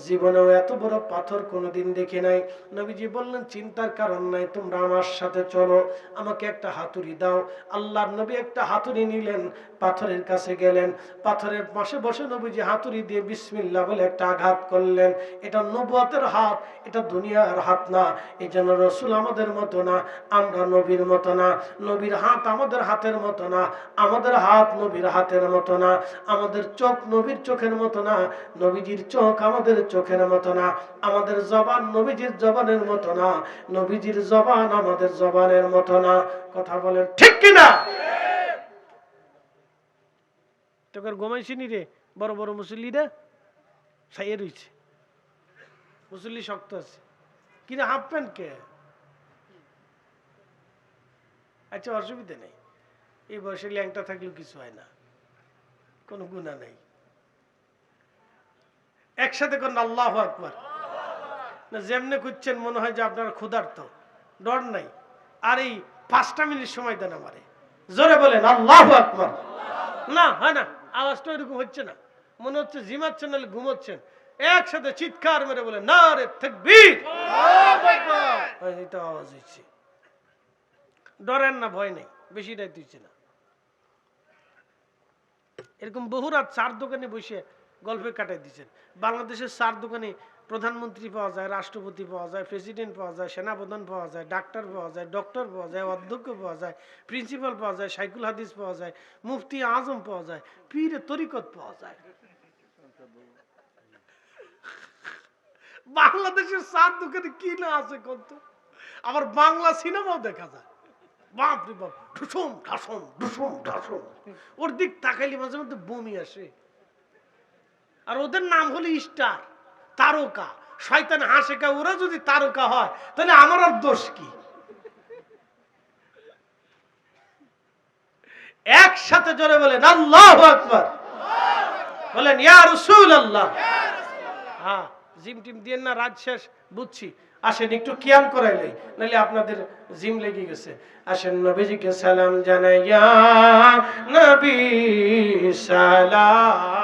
জীবনেও এত বড় পাথর কোনোদিন দেখি নাই। নবীজি বললেন, চিন্তার কারণ নাই, তোমরা আমার সাথে চলো, আমাকে একটা হাতুড়ি দাও। আল্লাহর নবী একটা হাতুড়ি নিলেন, পাথরের কাছে গেলেন, পাথরের পাশে বসে নবীজি হাতুড়ি দিয়ে বিসমিল্লাহ বলে একটা আঘাত করলেন। এটা নবুয়তের হাত, এটা দুনিয়ার হাত না। এই জন্য রাসূল আমাদের মতো না, আমরা নবীর মতো না। নবীর হাত আমাদের হাতের মতো না, আমাদের হাত নবীর হাতের মতো না। আমাদের চোখ নবীর চোখের মতো না, নবীজির চোখ আমাদের চোখের মতো না। আমাদের জবান নবীজির জবানের মতো না, নবীজির জবান আমাদের জবানের মতো না। কথা বলেন ঠিক কিনা? তোকে ঘুমাইছিনি রে? বড় বড় মুসল্লিরা ছাইয়ে রয়েছে, মুসল্লি শক্ত আছে, কিনা হাফ প্যান্ট কে? আচ্ছা, অসুবিধা নেই, এই বয়সে ল্যাংটা থাকলেও কিছু হয় না, কোনো গুনাহ নেই। একসাথে করেন আল্লাহু আকবার। না যেমনে করছেন মনে হয় যে আপনার ক্ষুধার্ত, ডর নাই। আর এই 5টা মিনিট সময় দেন আমারে, জোরে বলেন আল্লাহু আকবার। না হয় না, আওয়াজটা এরকম হচ্ছে না, মনে হচ্ছে জিমাচ্ছেন নাহলে ঘুমোচ্ছেন। একসাথে চিৎকার মেরে বলে নারে তাকবীর, এটা আওয়াজ হচ্ছে। ডরেন না, ভয় নেই, বেশি দায়িত্ব দিচ্ছে না। এরকম বহু রাত 4 দোকানে বসে গল্পে কাটাই দিচ্ছেন। বাংলাদেশের 4 দোকানে প্রধানমন্ত্রী পাওয়া যায়, রাষ্ট্রপতি পাওয়া যায়, প্রেসিডেন্ট পাওয়া যায়, সেনাপ্রধান পাওয়া যায়, ডাক্তার পাওয়া যায়, ডক্টর পাওয়া যায়, অধ্যক্ষ পাওয়া যায়, প্রিন্সিপাল পাওয়া যায়, শাইখুল হাদিস পাওয়া যায়, মুফতি আজম পাওয়া যায়, পীরে তরিকত পাওয়া যায়। বাংলাদেশের 4 দোকানে কি না আছে কত। আবার বাংলা সিনেমাও দেখা যায়, বাপ রে বাপ, ঢুসুম ঢাসুম ঢুসুম ঢাসুম, ওর দিক তাকাইলে মাঝে মধ্যে বমি আসে। আর ওদের নাম হলো স্টার, তারকা। শয়তান হাসে কা, ওরা যদি তারকা হয় তাহলে আমার আর দোষ কি? একসাথে জোরে বলেন আল্লাহু আকবার, বলেন ইয়া রাসূলুল্লাহ। হ্যাঁ, জিম টিম দিয়ে না, রাত শেষ বুঝছি। আসেন একটু কিয়াম করাইলে, নাহলে আপনাদের জিম লেগে গেছে। আসেন নবীজিকে সালাম জানাইয়া, নবী সালাম